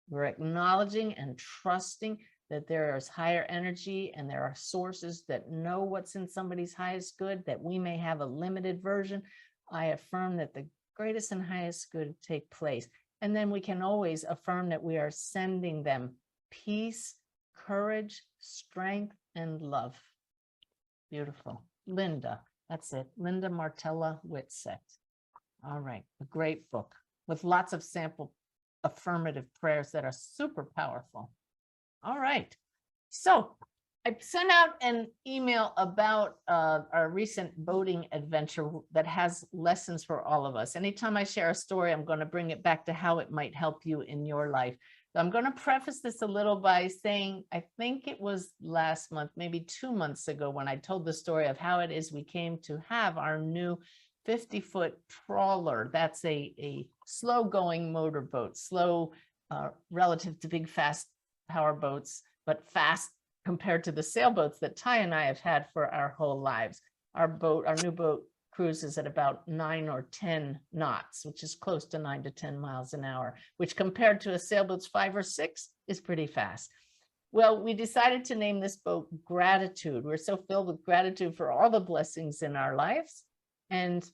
We're acknowledging and trusting that there is higher energy and there are sources that know what's in somebody's highest good, that we may have a limited version. I affirm that the greatest and highest good take place. And then we can always affirm that we are sending them peace, courage, strength, and love. Beautiful. Linda, that's it. Linda Martella Whitsett. All right, a great book with lots of sample affirmative prayers that are super powerful. All right, so I sent out an email about our recent boating adventure that has lessons for all of us. Anytime I share a story, I'm going to bring it back to how it might help you in your life. So I'm going to preface this a little by saying, I think it was last month, maybe 2 months ago, when I told the story of how it is we came to have our new 50-foot trawler. That's a slow-going motorboat, slow relative to big, fast power boats, but fast compared to the sailboats that Ty and I have had for our whole lives. Our new boat cruises at about 9 or 10 knots, which is close to 9 to 10 miles an hour, which compared to a sailboat's 5 or 6 is pretty fast. Well, we decided to name this boat Gratitude. We're so filled with gratitude for all the blessings in our lives. And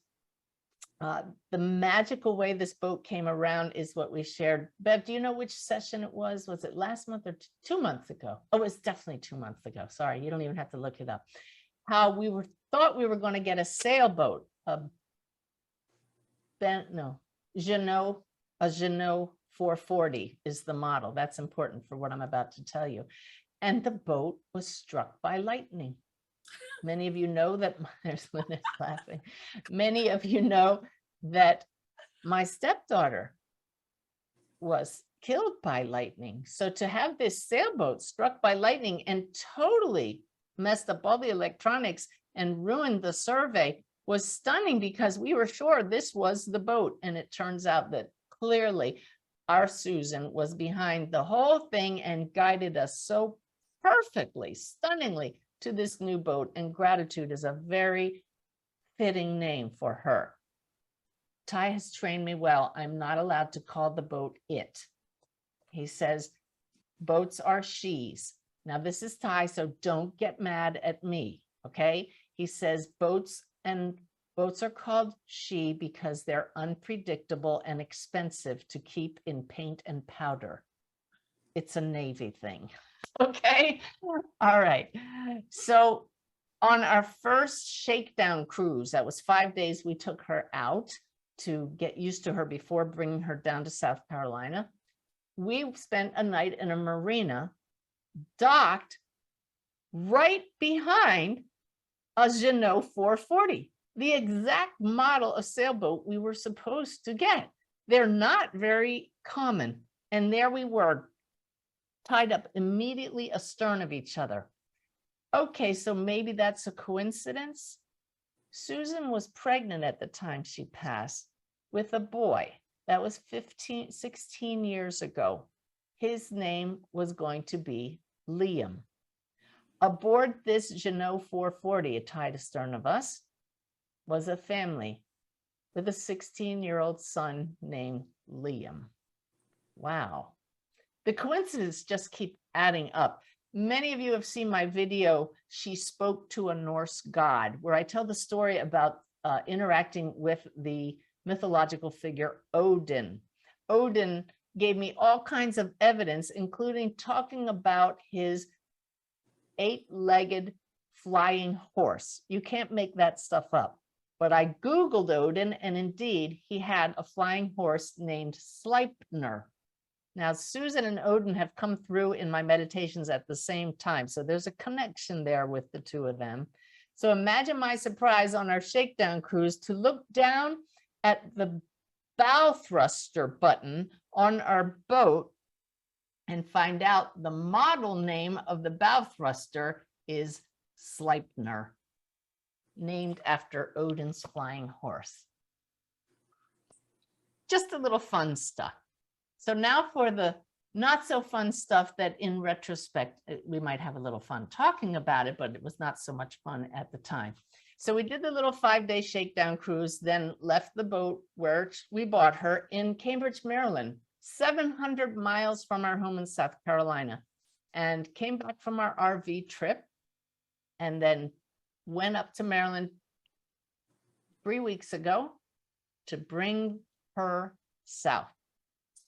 the magical way this boat came around is what we shared. Bev, do you know which session it was? Was it last month or 2 months ago? Oh, it was definitely 2 months ago. Sorry, you don't even have to look it up. How we thought we were going to get a sailboat, a Jeanneau 440 is the model. That's important for what I'm about to tell you. And the boat was struck by lightning. Many of you know that, there's Lynette laughing. Many of you know that my stepdaughter was killed by lightning. So to have this sailboat struck by lightning and totally messed up all the electronics and ruined the survey was stunning, because we were sure this was the boat. And it turns out that clearly our Susan was behind the whole thing and guided us so perfectly, stunningly, to this new boat. And Gratitude is a very fitting name for her. Ty has trained me well. I'm not allowed to call the boat it. He says, boats are she's. Now this is Ty, so don't get mad at me, okay? He says boats are called she because they're unpredictable and expensive to keep in paint and powder. It's a Navy thing. Okay. All right. So on our first shakedown cruise, that was 5 days, we took her out to get used to her before bringing her down to South Carolina. We spent a night in a marina docked right behind a Jeanneau 440, the exact model of sailboat we were supposed to get. They're not very common. And there we were, tied up immediately astern of each other. Okay, so maybe that's a coincidence. Susan was pregnant at the time she passed with a boy. That was 16 years ago. His name was going to be Liam. Aboard this Jeanneau 440, tied astern of us, was a family with a 16-year-old son named Liam. Wow. The coincidences just keep adding up. Many of you have seen my video, She Spoke to a Norse God, where I tell the story about interacting with the mythological figure Odin. Odin gave me all kinds of evidence, including talking about his 8-legged flying horse. You can't make that stuff up. But I Googled Odin, and indeed, he had a flying horse named Sleipnir. Now, Susan and Odin have come through in my meditations at the same time. So there's a connection there with the two of them. So imagine my surprise on our shakedown cruise to look down at the bow thruster button on our boat and find out the model name of the bow thruster is Sleipnir, named after Odin's flying horse. Just a little fun stuff. So now for the not so fun stuff that in retrospect, we might have a little fun talking about it, but it was not so much fun at the time. So we did the little 5-day shakedown cruise, then left the boat where we bought her in Cambridge, Maryland, 700 miles from our home in South Carolina, and came back from our RV trip and then went up to Maryland 3 weeks ago to bring her south.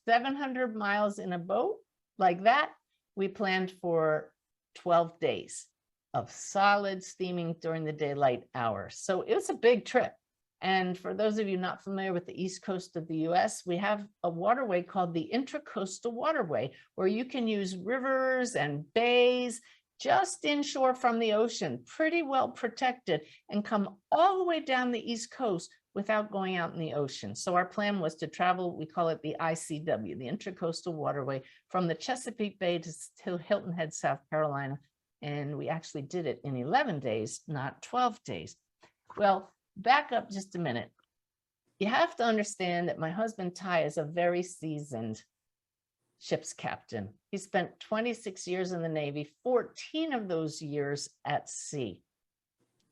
700 miles in a boat like that. We planned for 12 days of solid steaming during the daylight hours. So it was a big trip. And for those of you not familiar with the East Coast of the US, we have a waterway called the Intracoastal Waterway, where you can use rivers and bays just inshore from the ocean, pretty well protected, and come all the way down the East Coast without going out in the ocean. So our plan was to travel, we call it the ICW, the Intracoastal Waterway, from the Chesapeake Bay to Hilton Head, South Carolina. And we actually did it in 11 days, not 12 days. Well, back up just a minute. You have to understand that my husband, Ty, is a very seasoned ship's captain. He spent 26 years in the Navy, 14 of those years at sea.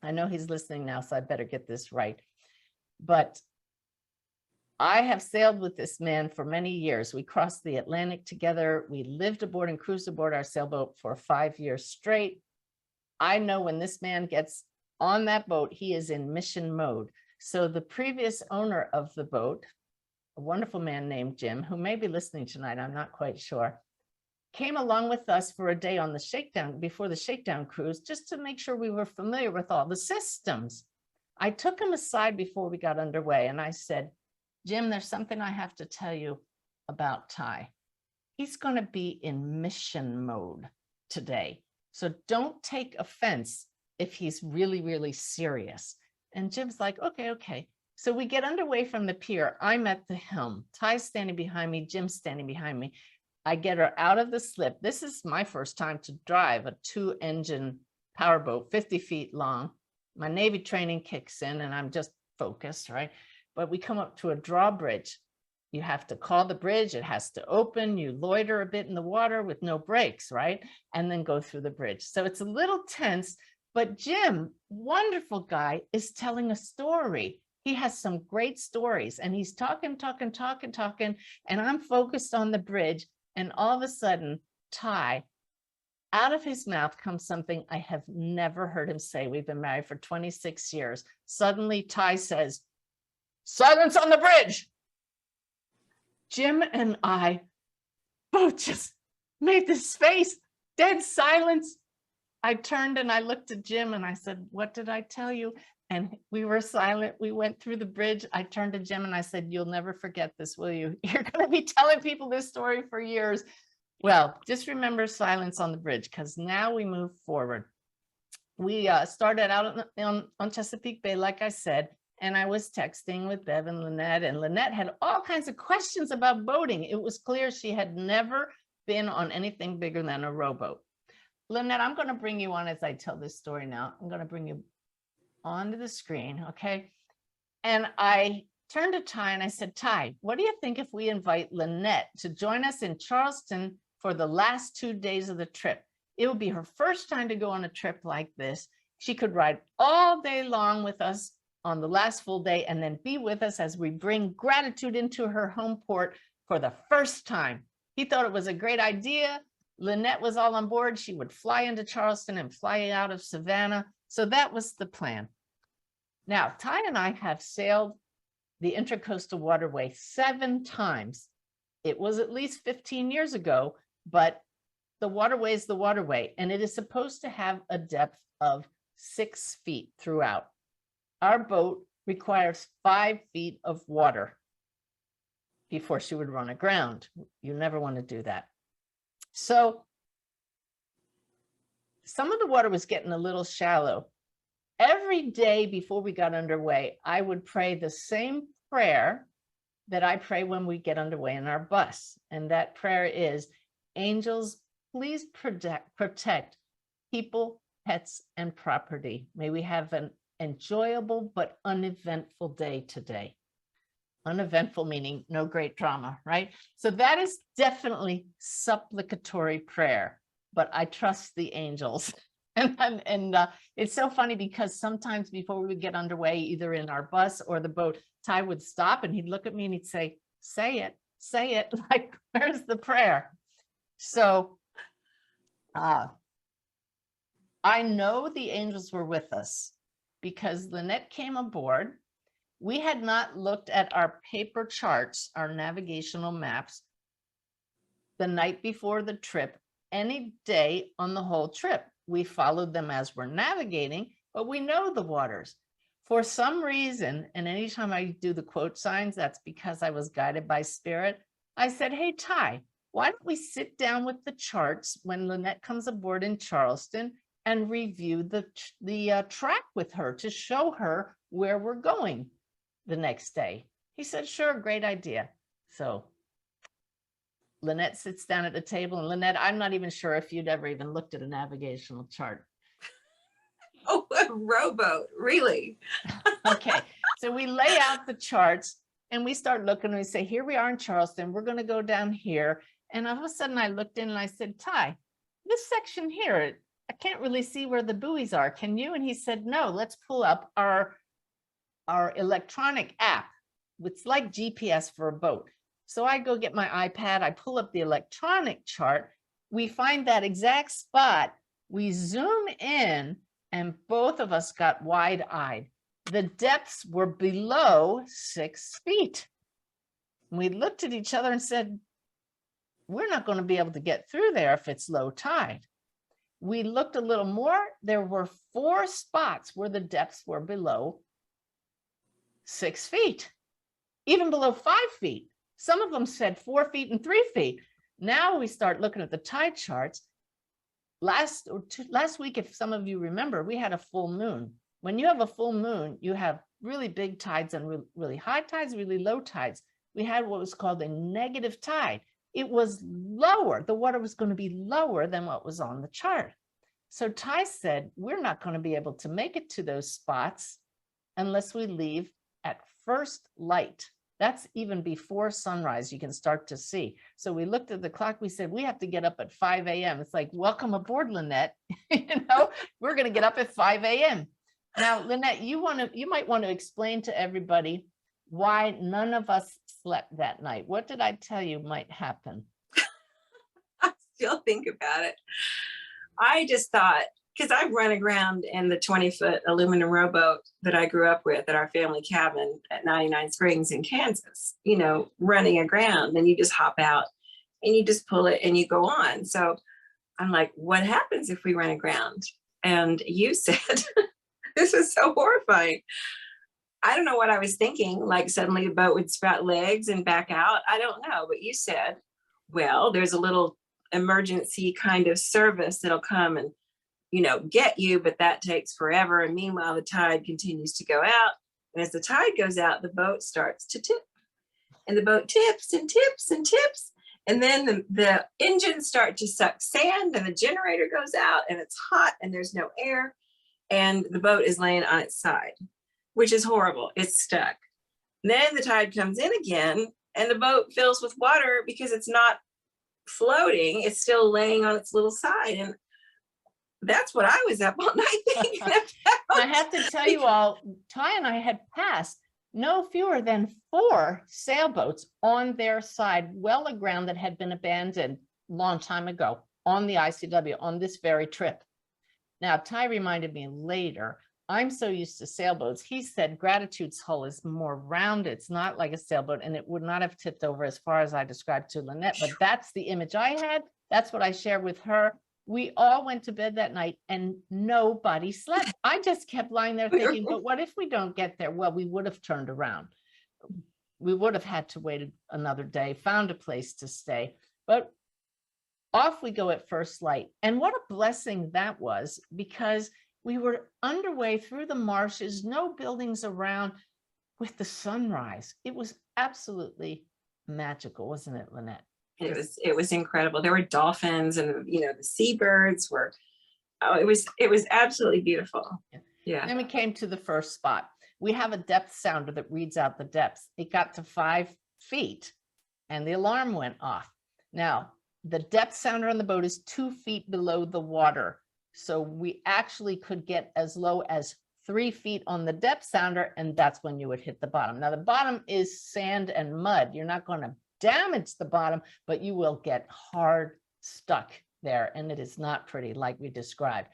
I know he's listening now, so I better get this right. But I have sailed with this man for many years. We crossed the Atlantic together. We lived aboard and cruised aboard our sailboat for 5 years straight. I know when this man gets on that boat, he is in mission mode. So the previous owner of the boat, a wonderful man named Jim, who may be listening tonight, I'm not quite sure, came along with us for a day on the shakedown, before the shakedown cruise, just to make sure we were familiar with all the systems. I took him aside before we got underway and I said, Jim, there's something I have to tell you about Ty. He's going to be in mission mode today. So don't take offense if he's really, really serious. And Jim's like, okay. So we get underway from the pier. I'm at the helm. Ty's standing behind me. Jim's standing behind me. I get her out of the slip. This is my first time to drive a 2-engine powerboat, 50 feet long. My Navy training kicks in and I'm just focused, right? But we come up to a drawbridge. You have to call the bridge. It has to open. You loiter a bit in the water with no brakes, right? And then go through the bridge. So it's a little tense, but Jim, wonderful guy, is telling a story. He has some great stories and he's talking. And I'm focused on the bridge. And all of a sudden, Ty, out of his mouth comes something I have never heard him say. We've been married for 26 years. Suddenly, Ty says, "Silence on the bridge." Jim and I both just made this face, dead silence. I turned and I looked at Jim and I said, "What did I tell you?" And we were silent. We went through the bridge. I turned to Jim and I said, "You'll never forget this, will you? You're going to be telling people this story for years." Well, just remember silence on the bridge, because now we move forward. We started out on Chesapeake Bay, like I said, and I was texting with Bev and Lynette had all kinds of questions about boating. It was clear she had never been on anything bigger than a rowboat. Lynette, I'm going to bring you on as I tell this story now. I'm going to bring you onto the screen, okay? And I turned to Ty and I said, "Ty, what do you think if we invite Lynette to join us in Charleston for the last 2 days of the trip? It will be her first time to go on a trip like this. She could ride all day long with us on the last full day and then be with us as we bring gratitude into her home port for the first time." He thought it was a great idea. Lynette was all on board. She would fly into Charleston and fly out of Savannah. So that was the plan. Now, Ty and I have sailed the Intracoastal Waterway 7 times. It was at least 15 years ago, but the waterway is the waterway, and it is supposed to have a depth of 6 feet throughout. Our boat requires 5 feet of water before she would run aground. You never want to do that. So some of the water was getting a little shallow. Every day before we got underway, I would pray the same prayer that I pray when we get underway in our bus. And that prayer is, "Angels, please protect people, pets, and property. May we have an enjoyable but uneventful day today." Uneventful meaning no great drama, right? So that is definitely supplicatory prayer, but I trust the angels. And it's so funny because sometimes before we would get underway, either in our bus or the boat, Ty would stop and he'd look at me and he'd say, say it, like, where's the prayer? So I know the angels were with us because Lynette came aboard. We had not looked at our paper charts, our navigational maps, the night before the trip, any day on the whole trip. We followed them as we're navigating, but we know the waters. For some reason, and anytime I do the quote signs, that's because I was guided by spirit. I said, "Hey, Ty, why don't we sit down with the charts when Lynette comes aboard in Charleston and review the track with her to show her where we're going the next day. He said, sure, great idea. So Lynette sits down at the table, and Lynette, I'm not even sure if you'd ever even looked at a navigational chart. Oh, a rowboat, really? Okay, so we lay out the charts and we start looking and we say, here we are in Charleston, we're going to go down here. And all of a sudden I looked in and I said, Ty, this section here, I can't really see where the buoys are. Can you? And he said, no, let's pull up our electronic app. It's like GPS for a boat. So I go get my iPad, I pull up the electronic chart. We find that exact spot. We zoom in and both of us got wide-eyed. The depths were below 6 feet. We looked at each other and said, we're not going to be able to get through there if it's low tide. We looked a little more. There were 4 spots where the depths were below 6 feet, even below 5 feet. Some of them said 4 feet and 3 feet. Now we start looking at the tide charts. Last week, if some of you remember, we had a full moon. When you have a full moon, you have really big tides and really high tides, really low tides. We had what was called a negative tide. It was lower. The water was going to be lower than what was on the chart. So Ty said, we're not going to be able to make it to those spots unless we leave at first light. That's even before sunrise, you can start to see. So we looked at the clock, we said, we have to get up at 5 a.m. It's like, welcome aboard, Lynette. We're going to get up at 5 a.m. Now, Lynette, you might want to explain to everybody why none of us slept that night. What did I tell you might happen? I still think about it. I just thought, because I've run aground in the 20-foot aluminum rowboat that I grew up with at our family cabin at 99 Springs in Kansas, running aground, and you just hop out and you just pull it and you go on. So I'm like, what happens if we run aground? And you said, this was so horrifying. I don't know what I was thinking, like suddenly the boat would sprout legs and back out. I don't know, but you said, well, there's a little emergency kind of service that'll come and get you, but that takes forever. And meanwhile, the tide continues to go out. And as the tide goes out, the boat starts to tip. And the boat tips and tips and tips. And then the engines start to suck sand and the generator goes out and it's hot and there's no air. And the boat is laying on its side, which is horrible. It's stuck. And then the tide comes in again and the boat fills with water because it's not floating. It's still laying on its little side. And that's what I was up all night thinking about. I have to tell you all, Ty and I had passed no fewer than 4 sailboats on their side, well aground, that had been abandoned a long time ago on the ICW on this very trip. Now, Ty reminded me later, I'm so used to sailboats. He said Gratitude's hull is more rounded. It's not like a sailboat, and it would not have tipped over as far as I described to Lynette, but that's the image I had. That's what I shared with her. We all went to bed that night and nobody slept. I just kept lying there thinking, but what if we don't get there? Well, we would have turned around. We would have had to wait another day, found a place to stay, but off we go at first light. And what a blessing that was, because we were underway through the marshes, no buildings around, with the sunrise. It was absolutely magical, wasn't it, Lynette? It was incredible. There were dolphins and the seabirds were, it was absolutely beautiful. Yeah. Then we came to the first spot. We have a depth sounder that reads out the depths. It got to 5 feet and the alarm went off. Now, the depth sounder on the boat is 2 feet below the water. So we actually could get as low as 3 feet on the depth sounder, and that's when you would hit the bottom. Now, the bottom is sand and mud. You're not going to damage the bottom, but you will get hard stuck there, and it is not pretty like we described.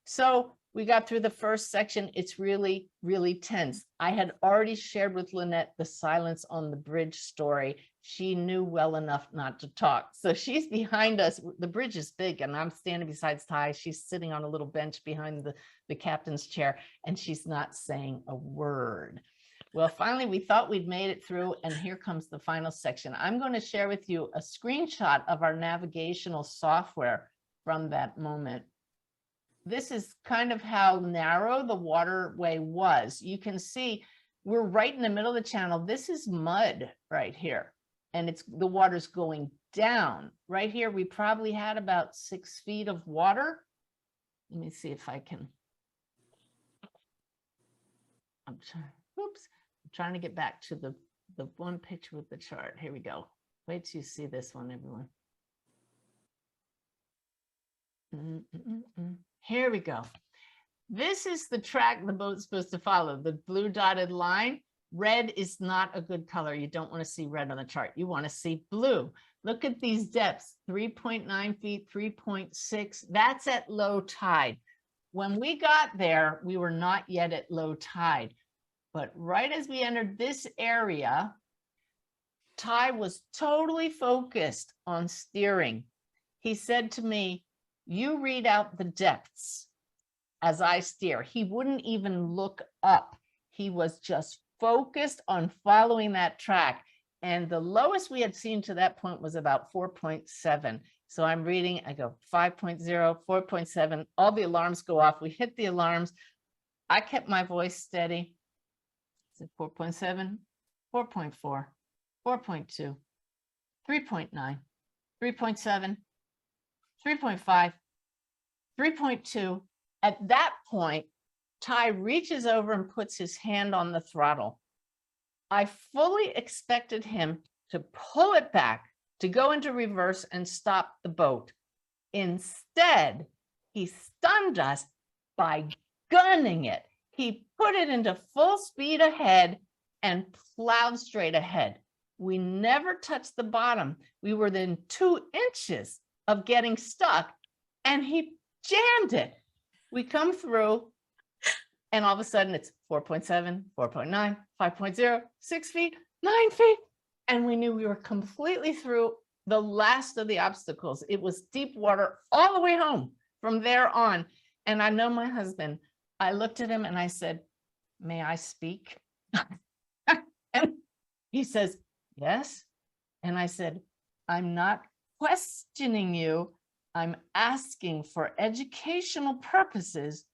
So we got through the first section. It's really, really tense. I had already shared with Lynette the silence on the bridge story. She knew well enough not to talk. So she's behind us. The bridge is big, and I'm standing beside Ty. She's sitting on a little bench behind the captain's chair, and she's not saying a word. Well, finally, we thought we'd made it through, and here comes the final section. I'm going to share with you a screenshot of our navigational software from that moment. This is kind of how narrow the waterway was. You can see we're right in the middle of the channel. This is mud right here, and the water's going down. Right here, we probably had about 6 feet of water. Let me see if I can. I'm trying to get back to the one picture with the chart. Here we go. Wait till you see this one, everyone. Here we go. This is the track the boat's supposed to follow. The blue dotted line. Red is not a good color. You don't want to see red on the chart. You want to see blue. Look at these depths, 3.9 feet, 3.6. That's at low tide. When we got there, we were not yet at low tide. But right as we entered this area, Ty was totally focused on steering. He said to me, "You read out the depths as I steer." He wouldn't even look up. He was just focused on following that track. And the lowest we had seen to that point was about 4.7. So I'm reading, I go 5.0, 4.7, all the alarms go off. We hit the alarms. I kept my voice steady. Is it 4.7, 4.4, 4.2, 3.9, 3.7, 3.5, 3.2. At that point, Ty reaches over and puts his hand on the throttle. I fully expected him to pull it back, to go into reverse and stop the boat. Instead, he stunned us by gunning it. He put it into full speed ahead and plowed straight ahead. We never touched the bottom. We were within 2 inches of getting stuck, and he jammed it. We come through, and all of a sudden it's 4.7, 4.9, 5.0, 6 feet, 9 feet. And we knew we were completely through the last of the obstacles. It was deep water all the way home from there on. And I know my husband, I looked at him and I said, "May I speak?" And he says, "Yes." And I said, "I'm not questioning you. I'm asking for educational purposes.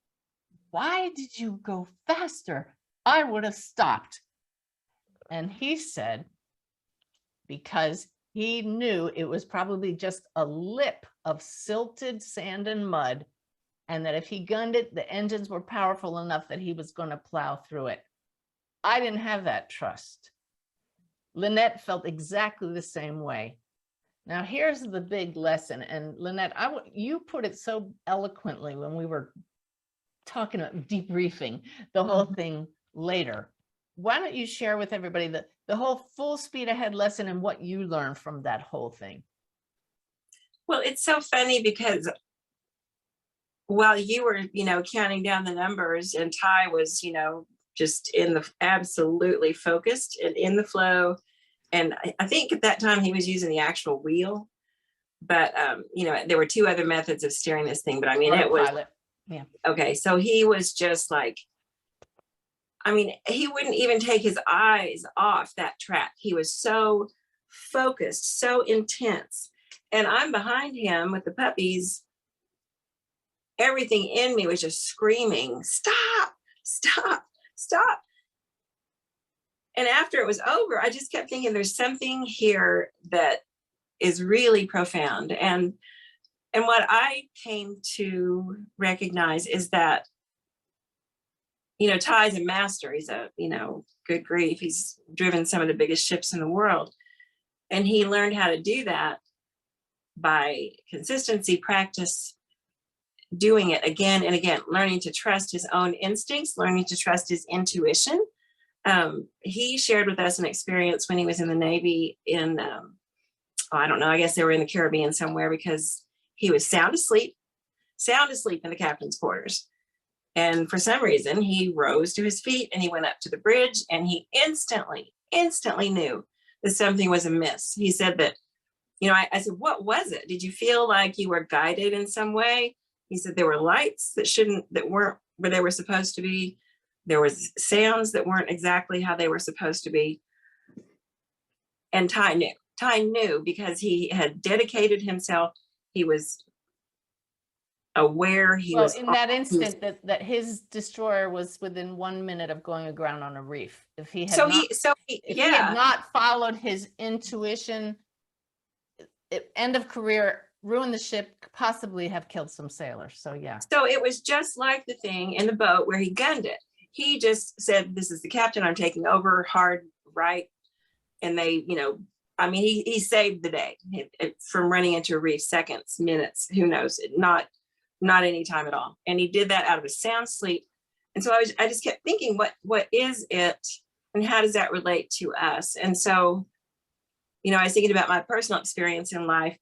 Why did you go faster? I would have stopped." And he said, because he knew it was probably just a lip of silted sand and mud, and that if he gunned it, the engines were powerful enough that he was going to plow through it. I didn't have that trust. Lynette felt exactly the same way. Now, here's the big lesson. And Lynette, you put it so eloquently when we were talking about debriefing the whole thing later. Why don't you share with everybody the whole full speed ahead lesson and what you learned from that whole thing? Well, it's so funny because while you were, counting down the numbers, and Ty was, just absolutely focused and in the flow. And I think at that time he was using the actual wheel, but there were 2 other methods of steering this thing, but I mean, it was, yeah. Okay. So he was just like, he wouldn't even take his eyes off that track. He was so focused, so intense. And I'm behind him with the puppies. Everything in me was just screaming, "Stop, stop, stop." And after it was over, I just kept thinking there's something here that is really profound. And what I came to recognize is that, Ty's a master. He's good grief. He's driven some of the biggest ships in the world. And he learned how to do that by consistency, practice, doing it again and again, learning to trust his own instincts, learning to trust his intuition. He shared with us an experience when he was in the Navy in, I don't know, I guess they were in the Caribbean somewhere, because he was sound asleep in the captain's quarters. And for some reason, he rose to his feet and he went up to the bridge, and he instantly knew that something was amiss. He said that, I said, "What was it? Did you feel like you were guided in some way?" He said there were lights that weren't where they were supposed to be. There was sounds that weren't exactly how they were supposed to be. And Ty knew. Ty knew because he had dedicated himself. He was aware. He Well, was in that instant that his destroyer was within 1 minute of going aground on a reef. If he had if he had not followed his intuition, end of career, ruined the ship, possibly have killed some sailors. So yeah. So it was just like the thing in the boat where he gunned it. He just said, "This is the captain. I'm taking over hard right." And they, you know, I mean, he saved the day from running into a reef, seconds, minutes, who knows, not any time at all. And he did that out of a sound sleep. And so I just kept thinking, what is it, and how does that relate to us? And so, you know, I was thinking about my personal experience in life.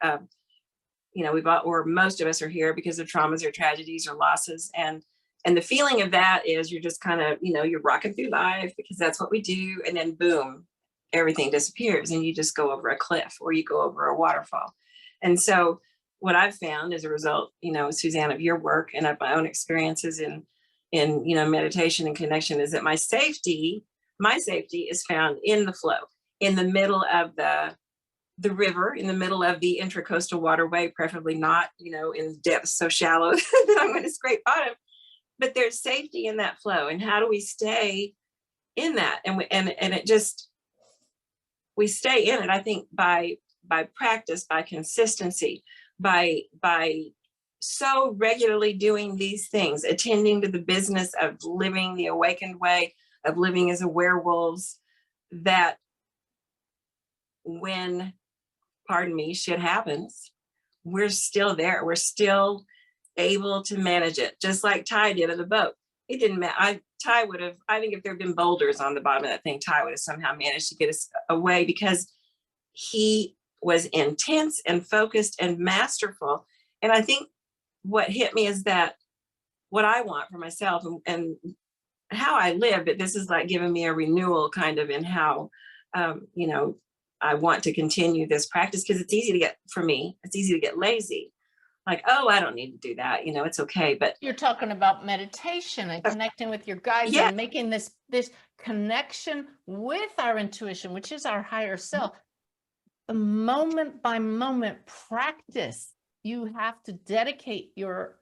You know, or most of us are here because of traumas or tragedies or losses. And the feeling of that is you're just kind of, you know, you're rocking through life because that's what we do. And then boom, everything disappears and you just go over a cliff or you go over a waterfall. And so what I've found as a result, you know, Suzanne, of your work and of my own experiences in, you know, meditation and connection is that my safety is found in the flow, in the middle of the river, in the middle of the intracoastal waterway, preferably not, you know, in depths so shallow that I'm going to scrape bottom, but there's safety in that flow. And how do we stay in that? And it just, we stay in it, I think, by practice, by consistency, by so regularly doing these things, attending to the business of living the awakened way, of living as a werewolves, that when, pardon me, shit happens, we're still there. We're still able to manage it, just like Ty did in the boat. It didn't matter. Ty would have, I think if there had been boulders on the bottom of that thing, Ty would have somehow managed to get us away because he was intense and focused and masterful. And I think what hit me is that what I want for myself and how I live, but this is like giving me a renewal kind of in how, you know, I want to continue this practice because it's easy to get, for me, it's easy to get lazy. Like, oh, I don't need to do that. You know, it's okay. But you're talking about meditation and connecting with your guides and making this connection with our intuition, which is our higher self. The moment by moment practice, you have to dedicate your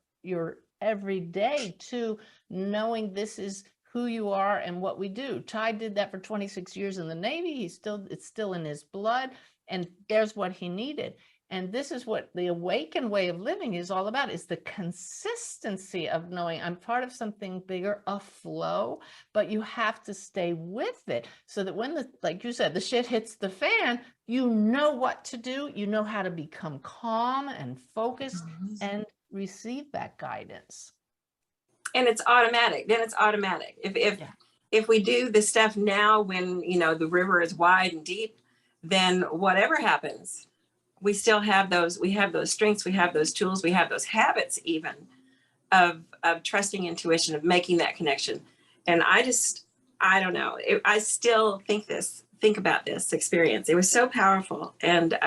every day to knowing this is who you are and what we do. Ty did that for 26 years in the Navy. It's still in his blood, and there's what he needed. And this is what the awakened way of living is all about, is the consistency of knowing I'm part of something bigger, a flow, but you have to stay with it so that when like you said, the shit hits the fan, you know what to do. You know how to become calm and focused and receive that guidance. And it's automatic. Then it's automatic. If we do the stuff now when, you know, the river is wide and deep, then whatever happens, we still have those, we have those strengths, we have those tools, we have those habits even of trusting intuition, of making that connection. And I don't know, I still think about this experience. It was so powerful. And,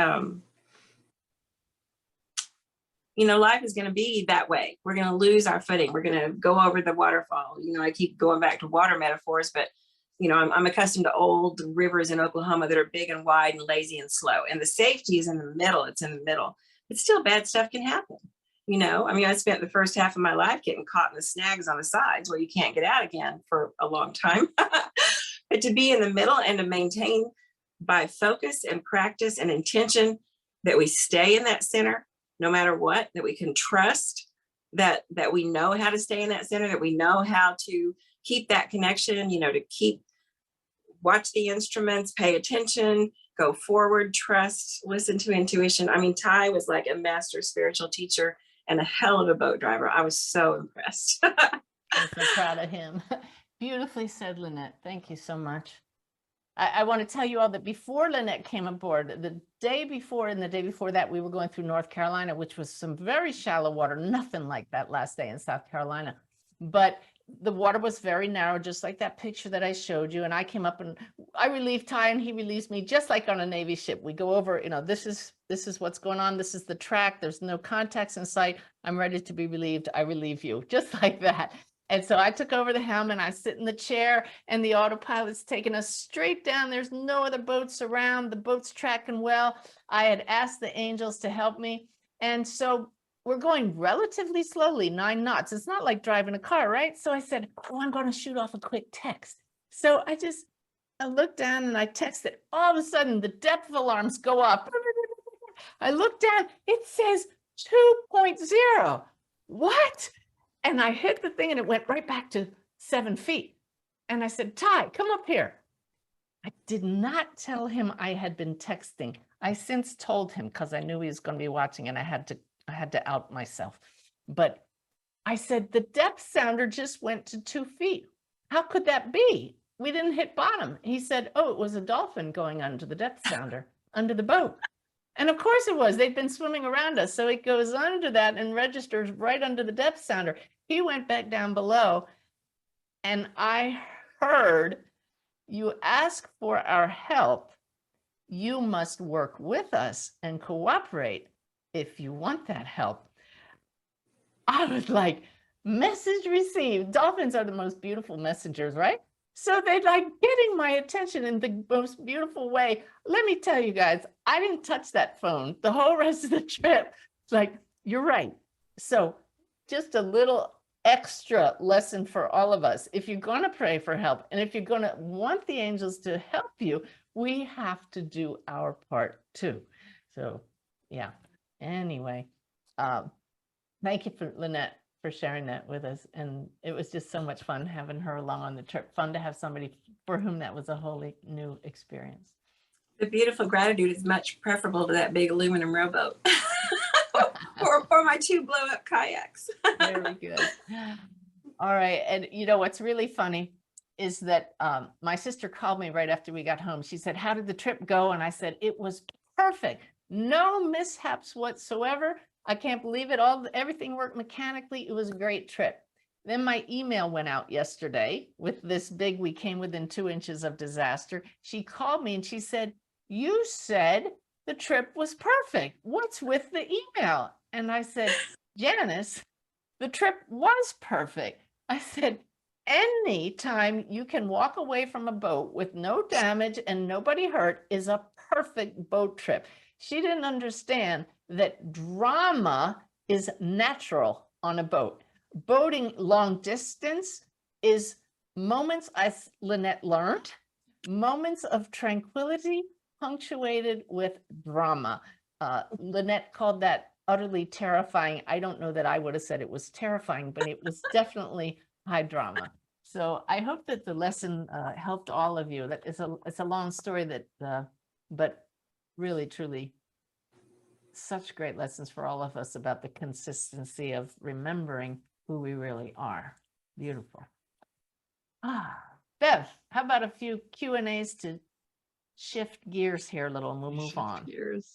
you know, life is going to be that way. We're going to lose our footing. We're going to go over the waterfall. You know, I keep going back to water metaphors, but you know, I'm accustomed to old rivers in Oklahoma that are big and wide and lazy and slow. And the safety is in the middle. It's in the middle. But still bad stuff can happen. You know, I mean, I spent the first half of my life getting caught in the snags on the sides where you can't get out again for a long time. But to be in the middle and to maintain by focus and practice and intention that we stay in that center, no matter what, that we can trust that we know how to stay in that center, that we know how to keep that connection, you know, to watch the instruments, pay attention, go forward, trust, listen to intuition. I mean, Ty was like a master spiritual teacher and a hell of a boat driver. I was so impressed. I'm so proud of him. Beautifully said, Lynette. Thank you so much. I want to tell you all that before Lynette came aboard, the day before and the day before that, we were going through North Carolina, which was some very shallow water, nothing like that last day in South Carolina. But the water was very narrow, just like that picture that I showed you. And I came up and I relieved Ty and he relieves me, just like on a Navy ship. We go over, you know, this is what's going on. This is the track. There's no contacts in sight. I'm ready to be relieved. I relieve you, just like that. And so I took over the helm and I sit in the chair and the autopilot's taking us straight down. There's no other boats around. The boat's tracking well. I had asked the angels to help me. And so we're going relatively slowly, 9 knots. It's not like driving a car, right? So I said, oh, I'm going to shoot off a quick text. So I looked down and I texted. All of a sudden, the depth alarms go up. I look down, it says 2.0. What? And I hit the thing and it went right back to 7 feet. And I said, Ty, come up here. I did not tell him I had been texting. I since told him because I knew he was going to be watching and I had to out myself. But I said, the depth sounder just went to 2 feet. How could that be? We didn't hit bottom. He said, oh, it was a dolphin going under the depth sounder, under the boat. And of course it was. They'd been swimming around us. So it goes under that and registers right under the depth sounder. He went back down below and I heard, you ask for our help. You must work with us and cooperate if you want that help. I was like, message received. Dolphins are the most beautiful messengers, right? So they're like getting my attention in the most beautiful way. Let me tell you guys, I didn't touch that phone the whole rest of the trip. It's like, you're right. So just a little extra lesson for all of us. If you're going to pray for help and if you're going to want the angels to help you, we have to do our part too. So yeah, anyway, thank you for Lynette for sharing that with us. And it was just so much fun having her along on the trip. Fun to have somebody for whom that was a wholly new experience. The beautiful gratitude is much preferable to that big aluminum rowboat or my 2 blow up kayaks. Very good. All right. And you know, what's really funny is that my sister called me right after we got home. She said, how did the trip go? And I said, it was perfect. No mishaps whatsoever. I can't believe it. Everything worked mechanically. It was a great trip. Then my email went out yesterday with this big, we came within 2 inches of disaster. She called me and she said, you said the trip was perfect. What's with the email? And I said, Janice, the trip was perfect. I said, anytime you can walk away from a boat with no damage and nobody hurt is a perfect boat trip. She didn't understand that drama is natural on a boat. Boating long distance is moments, as Lynette learned, moments of tranquility punctuated with drama. Lynette called that utterly terrifying. I don't know that I would have said it was terrifying, but it was definitely high drama. So I hope that the lesson helped all of you. That it's a long story but really, truly, such great lessons for all of us about the consistency of remembering who we really are. Beautiful. Bev, how about a few Q&As to shift gears here a little and we'll move on. Gears.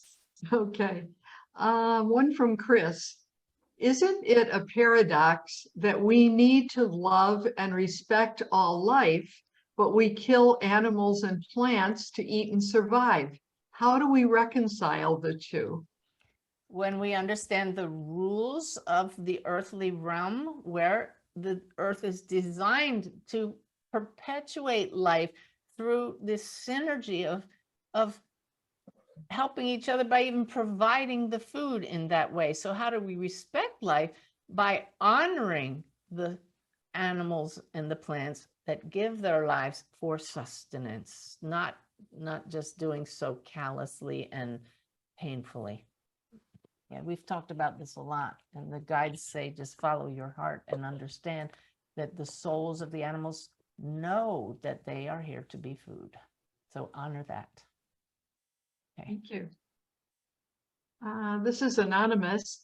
Okay. One from Chris. Isn't it a paradox that we need to love and respect all life, but we kill animals and plants to eat and survive? How do we reconcile the two? When we understand the rules of the earthly realm, where the earth is designed to perpetuate life through this synergy of helping each other by even providing the food in that way. So how do we respect life? By honoring the animals and the plants that give their lives for sustenance, not just doing so callously and painfully. Yeah, we've talked about this a lot, and the guides say just follow your heart and understand that the souls of the animals know that they are here to be food. So honor that. Okay. Thank you. This is anonymous.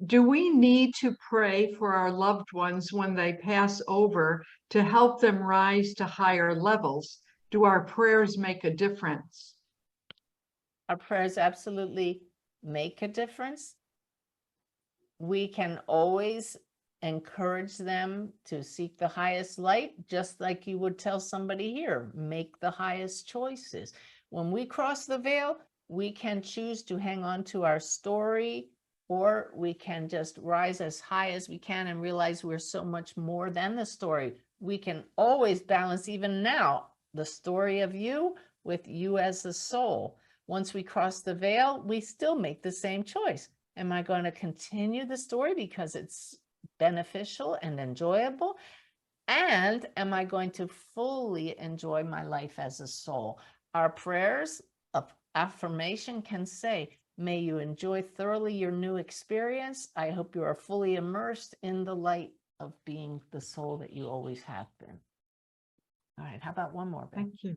Do we need to pray for our loved ones when they pass over to help them rise to higher levels? Do our prayers make a difference? Our prayers absolutely make a difference. We can always encourage them to seek the highest light, just like you would tell somebody here, make the highest choices. When we cross the veil, we can choose to hang on to our story or we can just rise as high as we can and realize we're so much more than the story. We can always balance, even now, the story of you with you as a soul. Once we cross the veil, we still make the same choice. Am I going to continue the story because it's beneficial and enjoyable? And am I going to fully enjoy my life as a soul? Our prayers of affirmation can say, may you enjoy thoroughly your new experience. I hope you are fully immersed in the light of being the soul that you always have been. All right, how about one more, Beth? Thank you.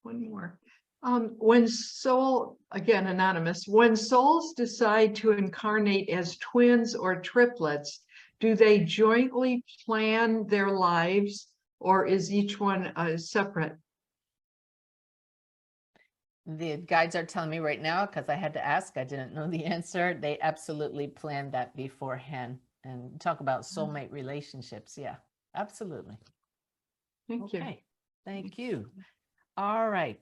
One more. When again, anonymous, when souls decide to incarnate as twins or triplets, do they jointly plan their lives, or is each one separate? The guides are telling me right now, because I had to ask, I didn't know the answer. They absolutely planned that beforehand. And talk about soulmate relationships. Yeah, absolutely. Thank you. Okay, thank you. All right.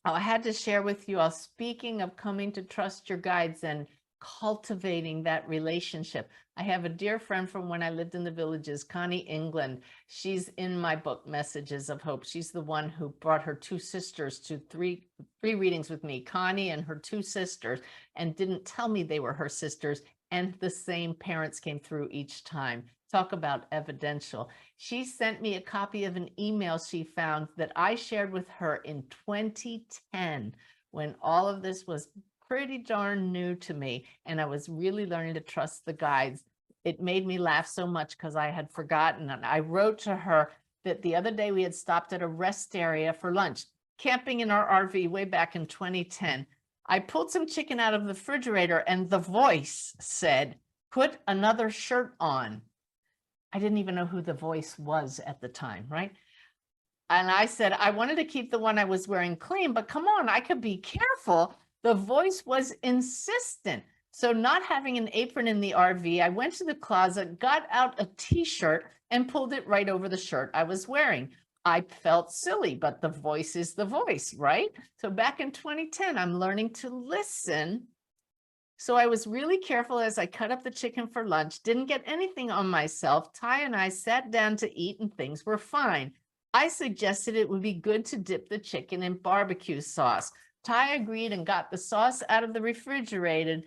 I had to share with you all, speaking of coming to trust your guides and cultivating that relationship. I have a dear friend from when I lived in the villages, Connie England. She's in my book, Messages of Hope. She's the one who brought her two sisters to three readings with me, Connie and her two sisters, and didn't tell me they were her sisters, and the same parents came through each time. Talk about evidential. She sent me a copy of an email she found that I shared with her in 2010, when all of this was pretty darn new to me, and I was really learning to trust the guides. It made me laugh so much because I had forgotten, and I wrote to her that the other day we had stopped at a rest area for lunch, camping in our RV way back in 2010. I pulled some chicken out of the refrigerator and the voice said, "Put another shirt on." I didn't even know who the voice was at the time, right? And I said, I wanted to keep the one I was wearing clean, but come on, I could be careful. The voice was insistent. So not having an apron in the RV, I went to the closet, got out a t-shirt and pulled it right over the shirt I was wearing. I felt silly, but the voice is the voice, right? So back in 2010, I'm learning to listen. So I was really careful as I cut up the chicken for lunch, didn't get anything on myself. Ty and I sat down to eat and things were fine. I suggested it would be good to dip the chicken in barbecue sauce. Ty agreed and got the sauce out of the refrigerator.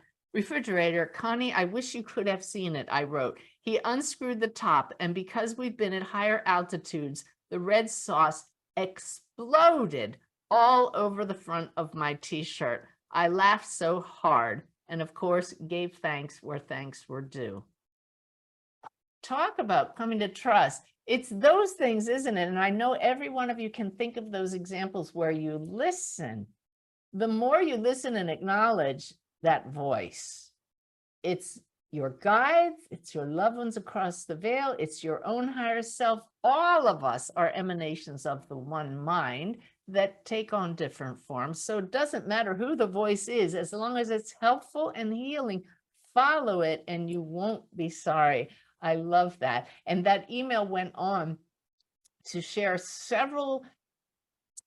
Connie, I wish you could have seen it, I wrote. He unscrewed the top, and because we've been at higher altitudes, the red sauce exploded all over the front of my t-shirt. I laughed so hard, and of course, gave thanks where thanks were due. Talk about coming to trust. It's those things, isn't it? And I know every one of you can think of those examples where you listen. The more you listen and acknowledge that voice, it's your guides, it's your loved ones across the veil, it's your own higher self. All of us are emanations of the one mind that take on different forms. So it doesn't matter who the voice is, as long as it's helpful and healing, follow it and you won't be sorry. I love that. And that email went on to share several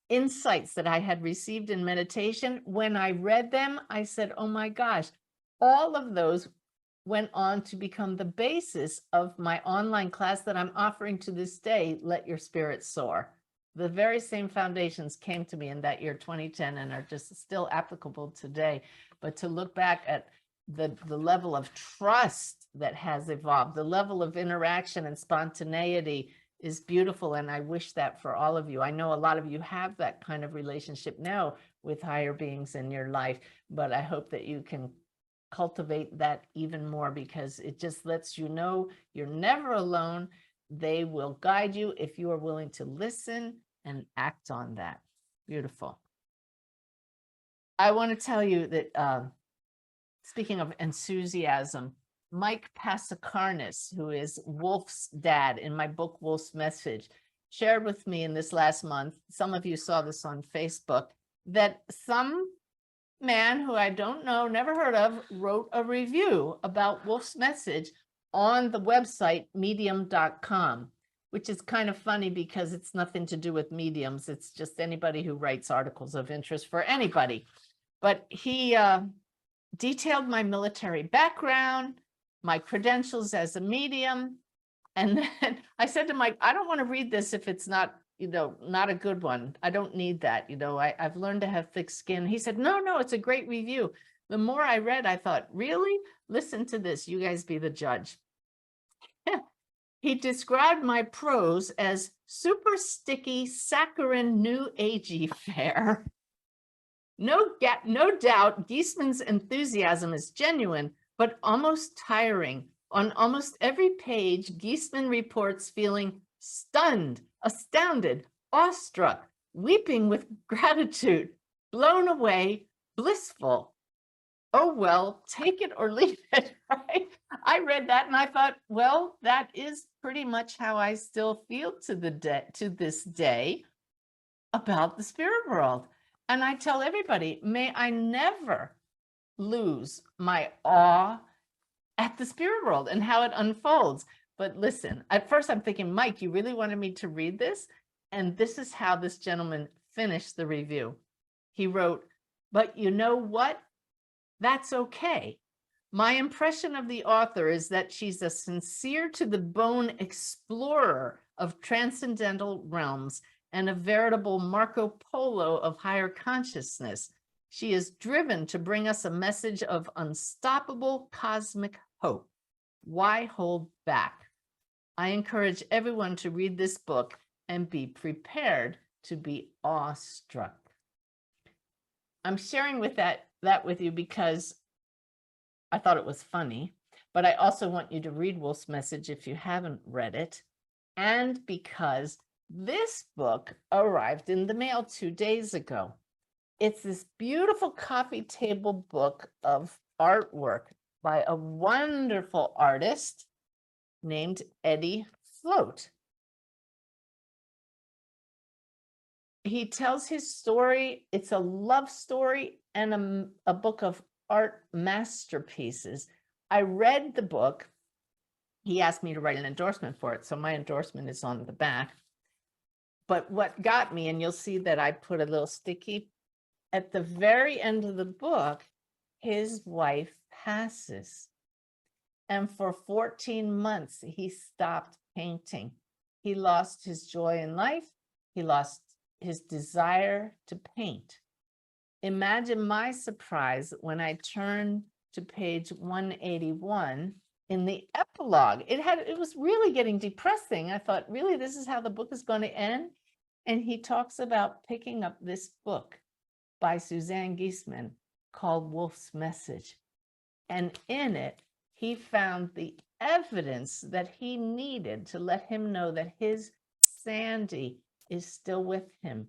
insights that I had received in meditation. When I read them, I said, oh my gosh, all of those went on to become the basis of my online class that I'm offering to this day, Let Your Spirit Soar. The very same foundations came to me in that year 2010 and are just still applicable today. But to look back at the level of trust that has evolved, the level of interaction and spontaneity is beautiful. And I wish that for all of you. I know a lot of you have that kind of relationship now with higher beings in your life, but I hope that you can cultivate that even more, because it just lets you know you're never alone. They will guide you if you are willing to listen and act on that. Beautiful. I want to tell you that speaking of enthusiasm, Mike Passakarnis, who is Wolf's dad in my book, Wolf's Message, shared with me in this last month, some of you saw this on Facebook, that some man who I don't know, never heard of, wrote a review about Wolf's Message on the website medium.com, which is kind of funny because it's nothing to do with mediums. It's just anybody who writes articles of interest for anybody. But he detailed my military background, my credentials as a medium. And then I said to Mike, I don't want to read this if it's not, not a good one. I don't need that. I've learned to have thick skin. He said, no, it's a great review. The more I read, I thought, really? Listen to this. You guys be the judge. He described my prose as super sticky, saccharine, new agey fare. No doubt, Giesemann's enthusiasm is genuine, but almost tiring. On almost every page, Giesemann reports feeling stunned, astounded, awestruck, weeping with gratitude, blown away, blissful. Oh, well, take it or leave it, right? I read that and I thought, well, that is pretty much how I still feel to this day about the spirit world. And I tell everybody, may I never lose my awe at the spirit world and how it unfolds. But listen, at first I'm thinking, Mike, you really wanted me to read this? And this is how this gentleman finished the review. He wrote, but you know what? That's okay. My impression of the author is that she's a sincere to the bone explorer of transcendental realms and a veritable Marco Polo of higher consciousness. She is driven to bring us a message of unstoppable cosmic hope. Why hold back? I encourage everyone to read this book and be prepared to be awestruck. I'm sharing that with you because I thought it was funny, but I also want you to read Wolf's Message if you haven't read it, and because this book arrived in the mail 2 days ago. It's this beautiful coffee table book of artwork by a wonderful artist named Eddie Float. He tells his story. It's a love story and a book of art masterpieces. I read the book. He asked me to write an endorsement for it, so my endorsement is on the back. But what got me, and you'll see that I put a little sticky, at the very end of the book, his wife passes. And for 14 months, he stopped painting. He lost his joy in life. He lost his desire to paint. Imagine my surprise when I turned to page 181 in the epilogue. It was really getting depressing. I thought, really, this is how the book is going to end? And he talks about picking up this book by Suzanne Giesemann called Wolf's Message. And in it, he found the evidence that he needed to let him know that his Sandy is still with him.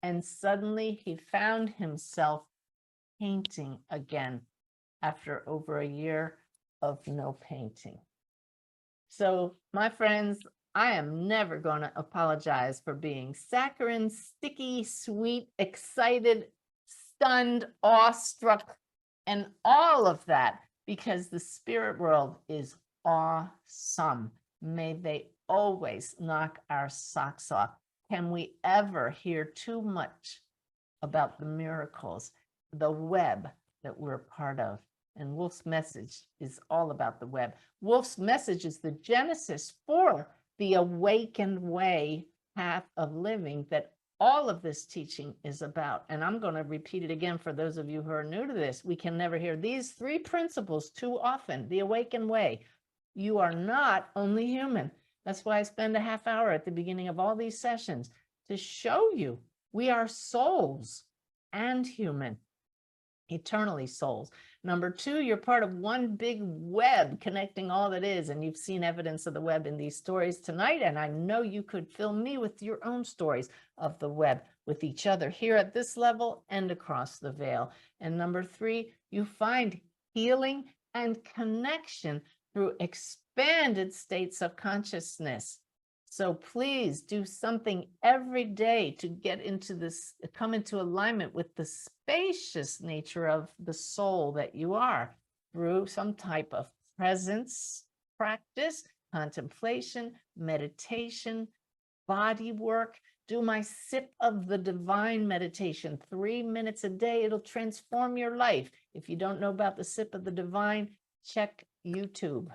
And suddenly he found himself painting again after over a year of no painting. So, my friends, I am never going to apologize for being saccharine, sticky, sweet, excited, stunned, awestruck, and all of that, because the spirit world is awesome. May they always knock our socks off. Can we ever hear too much about the miracles, the web that we're part of? And Wolf's Message is all about the web. Wolf's Message is the genesis for the awakened way path of living that all of this teaching is about. And I'm going to repeat it again for those of you who are new to this. We can never hear these 3 principles too often. The awakened way. You are not only human. That's why I spend a half hour at the beginning of all these sessions to show you we are souls and human, eternally souls. Number 2, you're part of one big web connecting all that is, and you've seen evidence of the web in these stories tonight, and I know you could fill me with your own stories of the web with each other here at this level and across the veil. And number 3, you find healing and connection through expanded states of consciousness. So please do something every day to get into this, come into alignment with the spacious nature of the soul that you are through some type of presence practice, contemplation, meditation, body work. Do my sip of the divine meditation, 3 minutes a day. It'll transform your life. If you don't know about the Sip of the Divine, check YouTube.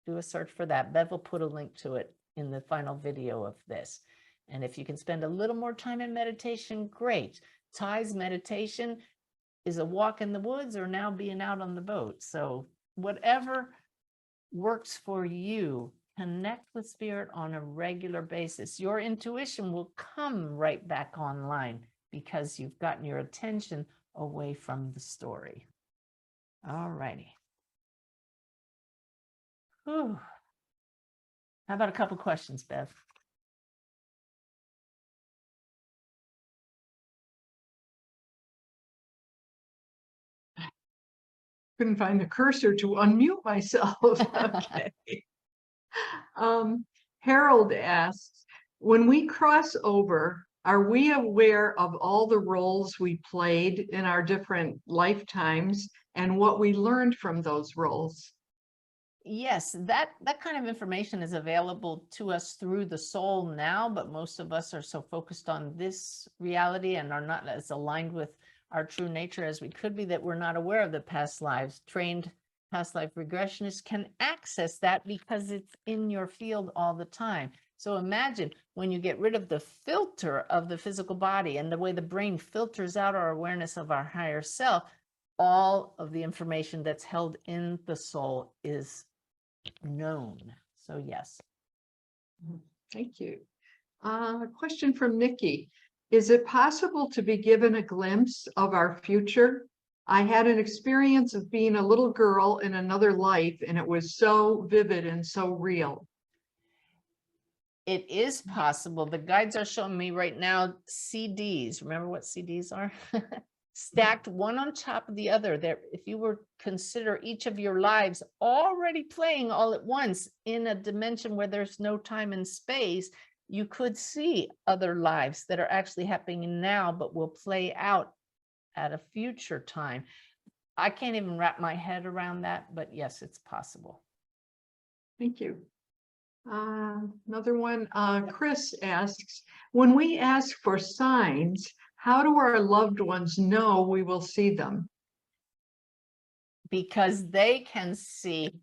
Do a search for that. Bev will put a link to it in the final video of this. And if you can spend a little more time in meditation, great. Ty's meditation is a walk in the woods or now being out on the boat. So whatever works for you, connect with spirit on a regular basis. Your intuition will come right back online because you've gotten your attention away from the story. All righty. Whew. How about a couple questions, Bev? Couldn't find the cursor to unmute myself. Okay. Harold asks, when we cross over, are we aware of all the roles we played in our different lifetimes and what we learned from those roles? Yes, that kind of information is available to us through the soul now, but most of us are so focused on this reality and are not as aligned with our true nature as we could be that we're not aware of the past lives. Trained past life regressionists can access that because it's in your field all the time. So imagine when you get rid of the filter of the physical body and the way the brain filters out our awareness of our higher self, all of the information that's held in the soul is known. So yes. Thank you. A question from Nikki. Is it possible to be given a glimpse of our future? I had an experience of being a little girl in another life, and it was so vivid and so real. It is possible. The guides are showing me right now CDs. Remember what CDs are? Stacked one on top of the other. There, if you were consider each of your lives already playing all at once in a dimension where there's no time and space, you could see other lives that are actually happening now, but will play out at a future time. I can't even wrap my head around that, but yes, it's possible. Thank you. Another one, Chris asks, when we ask for signs, how do our loved ones know we will see them? Because they can see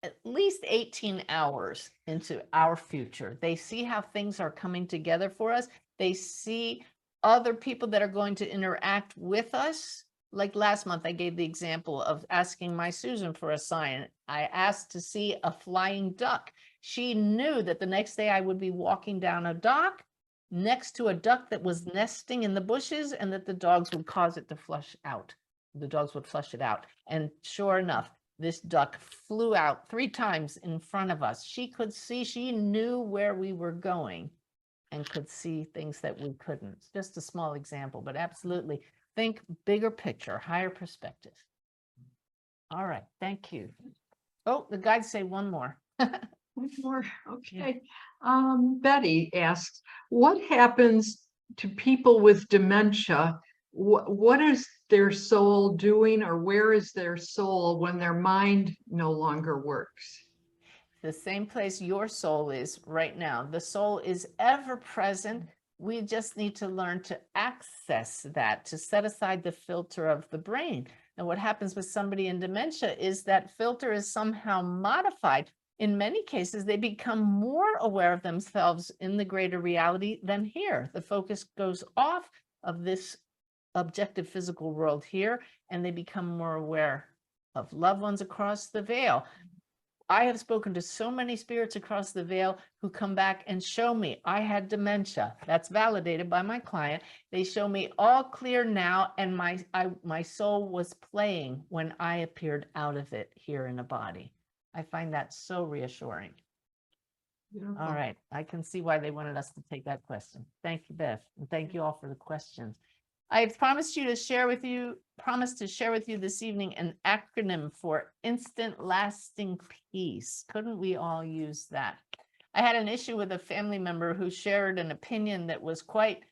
at least 18 hours into our future. They see how things are coming together for us. They see other people that are going to interact with us. Like last month, I gave the example of asking my Susan for a sign. I asked to see a flying duck. She knew that the next day I would be walking down a dock next to a duck that was nesting in the bushes and that the dogs would cause it to flush out. The dogs would flush it out. And sure enough, this duck flew out 3 times in front of us. She could see, she knew where we were going and could see things that we couldn't. Just a small example, but absolutely think bigger picture, higher perspective. All right, thank you. Oh, the guides say one more. One more, okay. Betty asks, what happens to people with dementia? What is their soul doing, or where is their soul when their mind no longer works? The same place your soul is right now. The soul is ever present. We just need to learn to access that, to set aside the filter of the brain. And what happens with somebody in dementia is that filter is somehow modified. In many cases, they become more aware of themselves in the greater reality than here. The focus goes off of this objective physical world here, and they become more aware of loved ones across the veil. I have spoken to so many spirits across the veil who come back and show me I had dementia. That's validated by my client. They show me all clear now, and my soul was playing when I appeared out of it here in a body. I find that so reassuring. Beautiful. All right, I can see why they wanted us to take that question. Thank you, Beth, and thank you all for the questions. I promised to share with you this evening an acronym for instant lasting peace. Couldn't we all use that? I had an issue with a family member who shared an opinion that was quite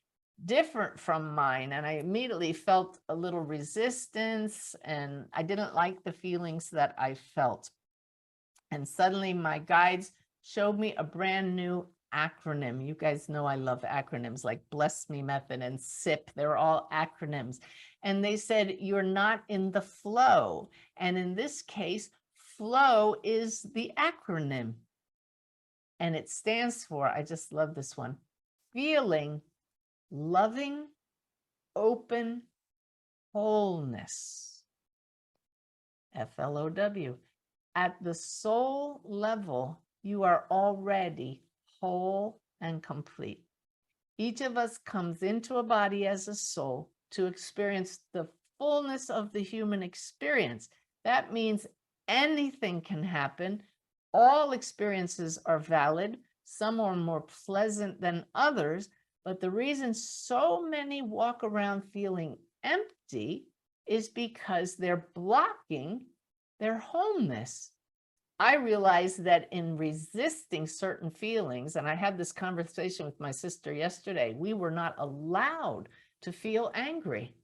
different from mine, and I immediately felt a little resistance, and I didn't like the feelings that I felt. And suddenly my guides showed me a brand new acronym. You guys know I love acronyms like Bless Me Method and SIP. They're all acronyms. And they said, you're not in the flow. And in this case, flow is the acronym. And it stands for, I just love this one, feeling loving, open wholeness. FLOW. At the soul level, you are already whole and complete. Each of us comes into a body as a soul to experience the fullness of the human experience. That means anything can happen. All experiences are valid. Some are more pleasant than others, but the reason so many walk around feeling empty is because they're blocking their wholeness. I realized that in resisting certain feelings, and I had this conversation with my sister yesterday, we were not allowed to feel angry.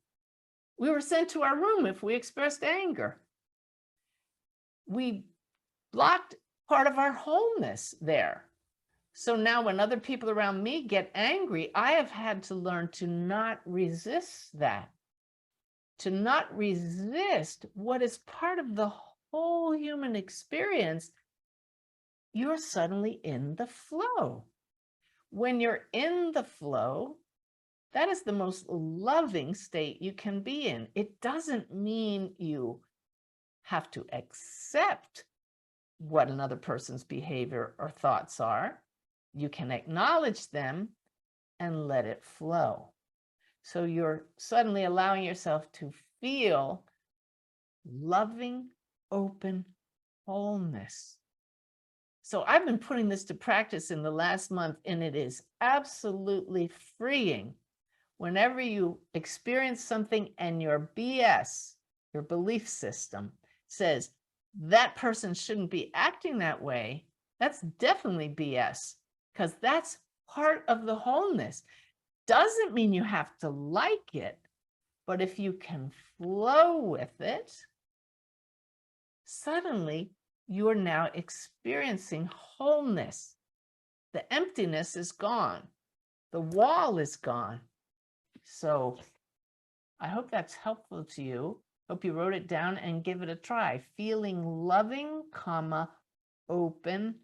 We were sent to our room if we expressed anger. We blocked part of our wholeness there. So now when other people around me get angry, I have had to learn to not resist that, to not resist what is part of the whole human experience. You're suddenly in the flow. When you're in the flow, that is the most loving state you can be in. It doesn't mean you have to accept what another person's behavior or thoughts are. You can acknowledge them and let it flow. So you're suddenly allowing yourself to feel loving, open wholeness. So I've been putting this to practice in the last month, and it is absolutely freeing. Whenever you experience something and your BS, your belief system, says that person shouldn't be acting that way, that's definitely BS, because that's part of the wholeness. Doesn't mean you have to like it, but if you can flow with it, suddenly you are now experiencing wholeness. The emptiness is gone. The wall is gone. So I hope that's helpful to you. Hope you wrote it down and give it a try. Feeling loving, open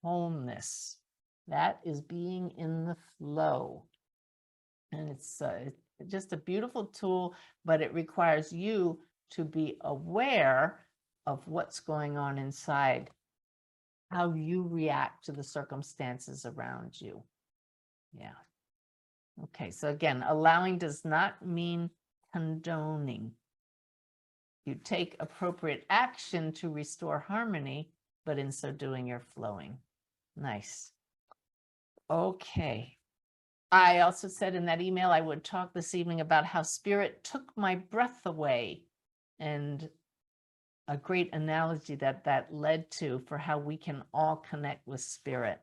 wholeness. That is being in the flow. And it's just a beautiful tool, but it requires you to be aware of what's going on inside, how you react to the circumstances around you. Yeah. Okay, so again, allowing does not mean condoning. You take appropriate action to restore harmony, but in so doing, you're flowing. Nice. Okay. I also said in that email I would talk this evening about how spirit took my breath away, and a great analogy that led to for how we can all connect with spirit.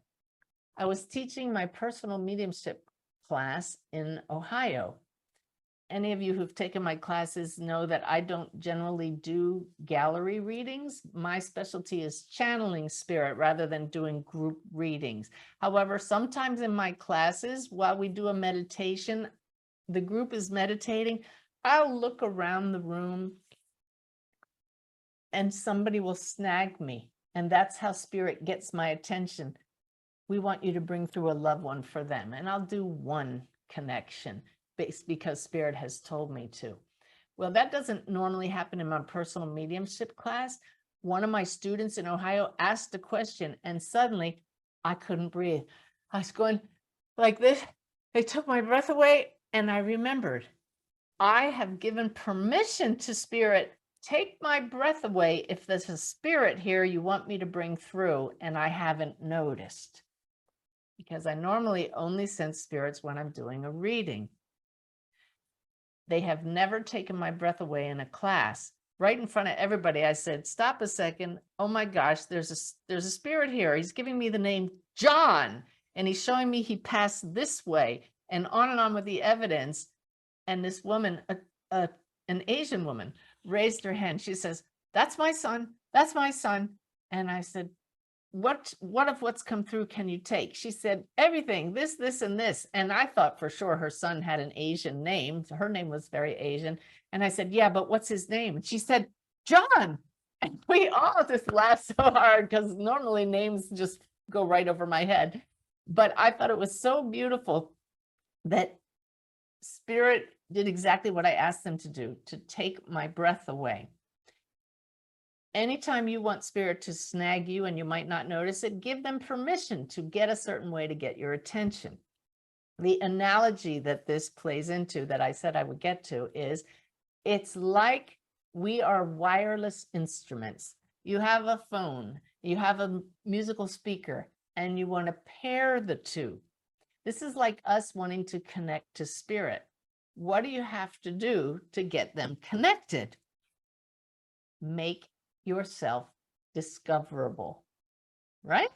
I was teaching my personal mediumship class in Ohio. Any of you who've taken my classes know that I don't generally do gallery readings. My specialty is channeling spirit rather than doing group readings. However, sometimes in my classes, while we do a meditation, the group is meditating, I'll look around the room and somebody will snag me. And that's how spirit gets my attention. We want you to bring through a loved one for them. And I'll do one connection because spirit has told me to. Well, that doesn't normally happen in my personal mediumship class. One of my students in Ohio asked a question and suddenly I couldn't breathe. I was going like this. They took my breath away and I remembered I have given permission to spirit. Take my breath away if there's a spirit here you want me to bring through and I haven't noticed. Because I normally only sense spirits when I'm doing a reading. They have never taken my breath away in a class. Right in front of everybody, I said, stop a second. Oh my gosh, there's a spirit here. He's giving me the name John, and he's showing me he passed this way, and on with the evidence. And this woman, an Asian woman, raised her hand. She says, that's my son. That's my son. And I said, what of what's come through can you take? She said, everything, this, and this. And I thought for sure her son had an Asian name. Her name was very Asian. And I said, yeah, but what's his name? And she said, John. And we all just laughed so hard because normally names just go right over my head. But I thought it was so beautiful that Spirit did exactly what I asked them to do, to take my breath away. Anytime you want Spirit to snag you and you might not notice it, give them permission to get a certain way to get your attention. The analogy that this plays into, that I said I would get to, is it's like we are wireless instruments. You have a phone, you have a musical speaker, and you want to pair the two. This is like us wanting to connect to Spirit. What do you have to do to get them connected? Make yourself discoverable, right?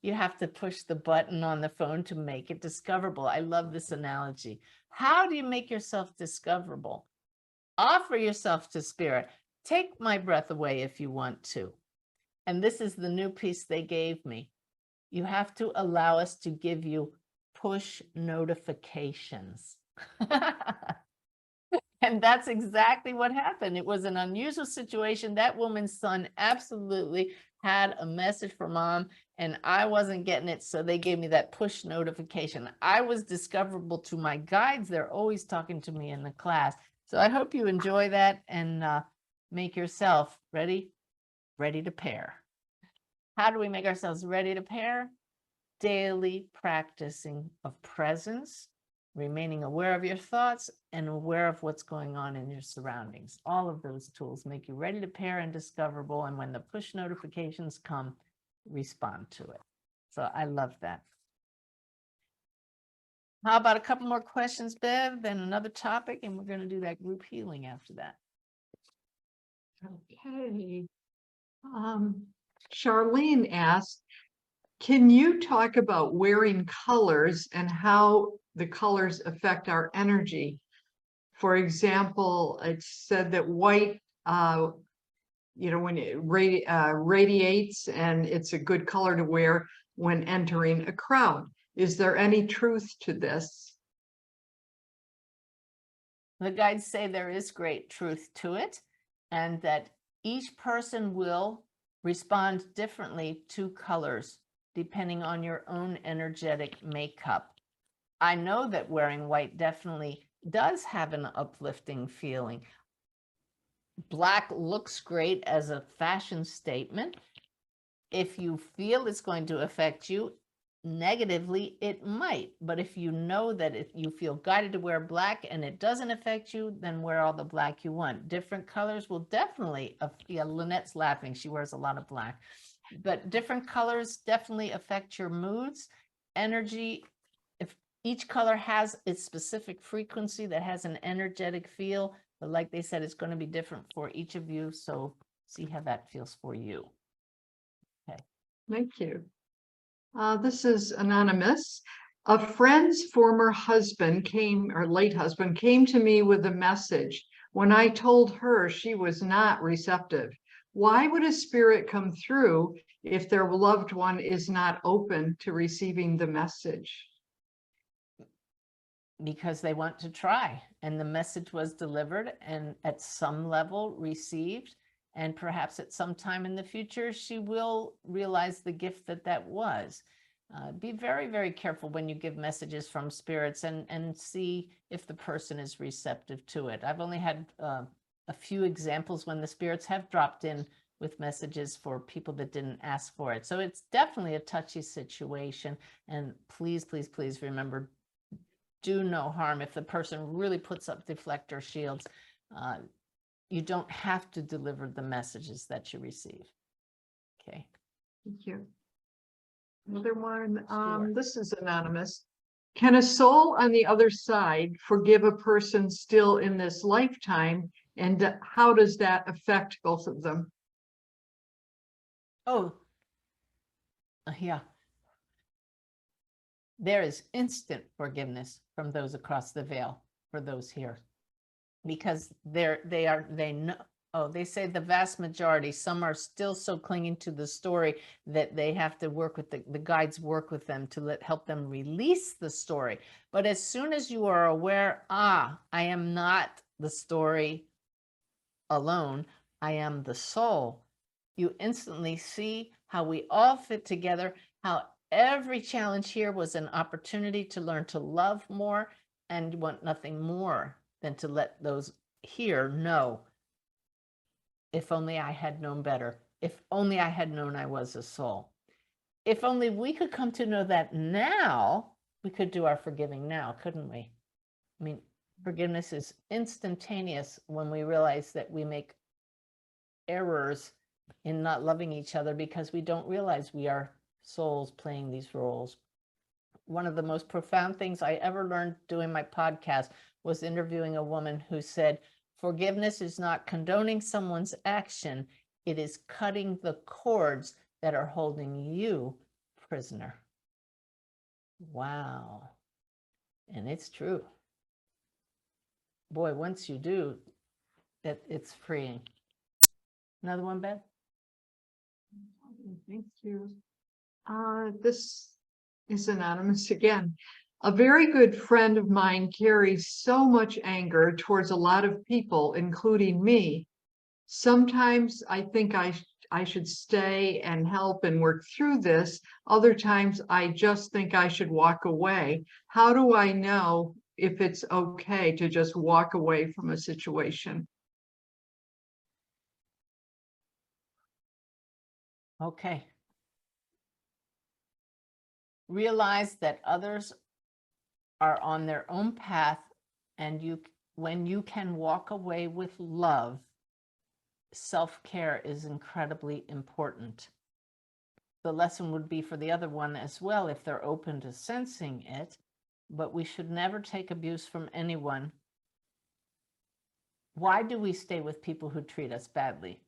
You have to push the button on the phone to make it discoverable. I love this analogy. How do you make yourself discoverable? Offer yourself to Spirit. Take my breath away if you want to. And this is the new piece they gave me. You have to allow us to give you push notifications. And that's exactly what happened. It was an unusual situation. That woman's son absolutely had a message for mom, and I wasn't getting it. So they gave me that push notification. I was discoverable to my guides. They're always talking to me in the class. So I hope you enjoy that and make yourself ready to pair. How do we make ourselves ready to pair? Daily practicing of presence, remaining aware of your thoughts and aware of what's going on in your surroundings. All of those tools make you ready to pair and discoverable. And when the push notifications come, respond to it. So I love that. How about a couple more questions, Bev, then another topic, and we're going to do that group healing after that. Okay. Charlene asked, can you talk about wearing colors and how the colors affect our energy? For example, it said that white, when it radiates, and it's a good color to wear when entering a crowd. Is there any truth to this? The guides say there is great truth to it, and that each person will respond differently to colors depending on your own energetic makeup. I know that wearing white definitely does have an uplifting feeling. Black looks great as a fashion statement. If you feel it's going to affect you negatively, it might. But if you know that if you feel guided to wear black and it doesn't affect you, then wear all the black you want. Different colors will definitely, yeah, Lynette's laughing. She wears a lot of black. But different colors definitely affect your moods, energy. If each color has its specific frequency that has an energetic feel, but like they said, it's going to be different for each of you. So see how that feels for you. Okay. Thank you. This is anonymous. A friend's former husband late husband came to me with a message. When I told her, she was not receptive. Why would a spirit come through if their loved one is not open to receiving the message? Because they want to try, and the message was delivered and at some level received, and perhaps at some time in the future she will realize the gift that was. Be very, very careful when you give messages from spirits and see if the person is receptive to it. I've only had a few examples when the spirits have dropped in with messages for people that didn't ask for it. So it's definitely a touchy situation. And please, please, please remember, do no harm. If the person really puts up deflector shields, you don't have to deliver the messages that you receive. Okay. Thank you. Another one. Sure. This is anonymous. Can a soul on the other side forgive a person still in this lifetime? And how does that affect both of them? Oh, yeah. There is instant forgiveness from those across the veil for those here, because they know Oh, they say the vast majority. Some are still so clinging to the story that they have to work with the guides work with them to help them release the story. But as soon as you are aware, I am not the story alone, I am the soul, you instantly see how we all fit together, how every challenge here was an opportunity to learn to love more and want nothing more than to let those here know. If only I had known better. If only I had known I was a soul. If only we could come to know that now, we could do our forgiving now, couldn't we? I mean, forgiveness is instantaneous when we realize that we make errors in not loving each other because we don't realize we are souls playing these roles. One of the most profound things I ever learned doing my podcast was interviewing a woman who said, forgiveness is not condoning someone's action, it is cutting the cords that are holding you prisoner. Wow. And it's true. Boy, once you do, it's freeing. Another one, Beth? Thank you. This is anonymous again. A very good friend of mine carries so much anger towards a lot of people, including me. Sometimes I think I should stay and help and work through this. Other times I just think I should walk away. How do I know if it's okay to just walk away from a situation? Okay. Realize that others are on their own path, and when you can walk away with love, self-care is incredibly important. The lesson would be for the other one as well if they're open to sensing it, but we should never take abuse from anyone. Why do we stay with people who treat us badly?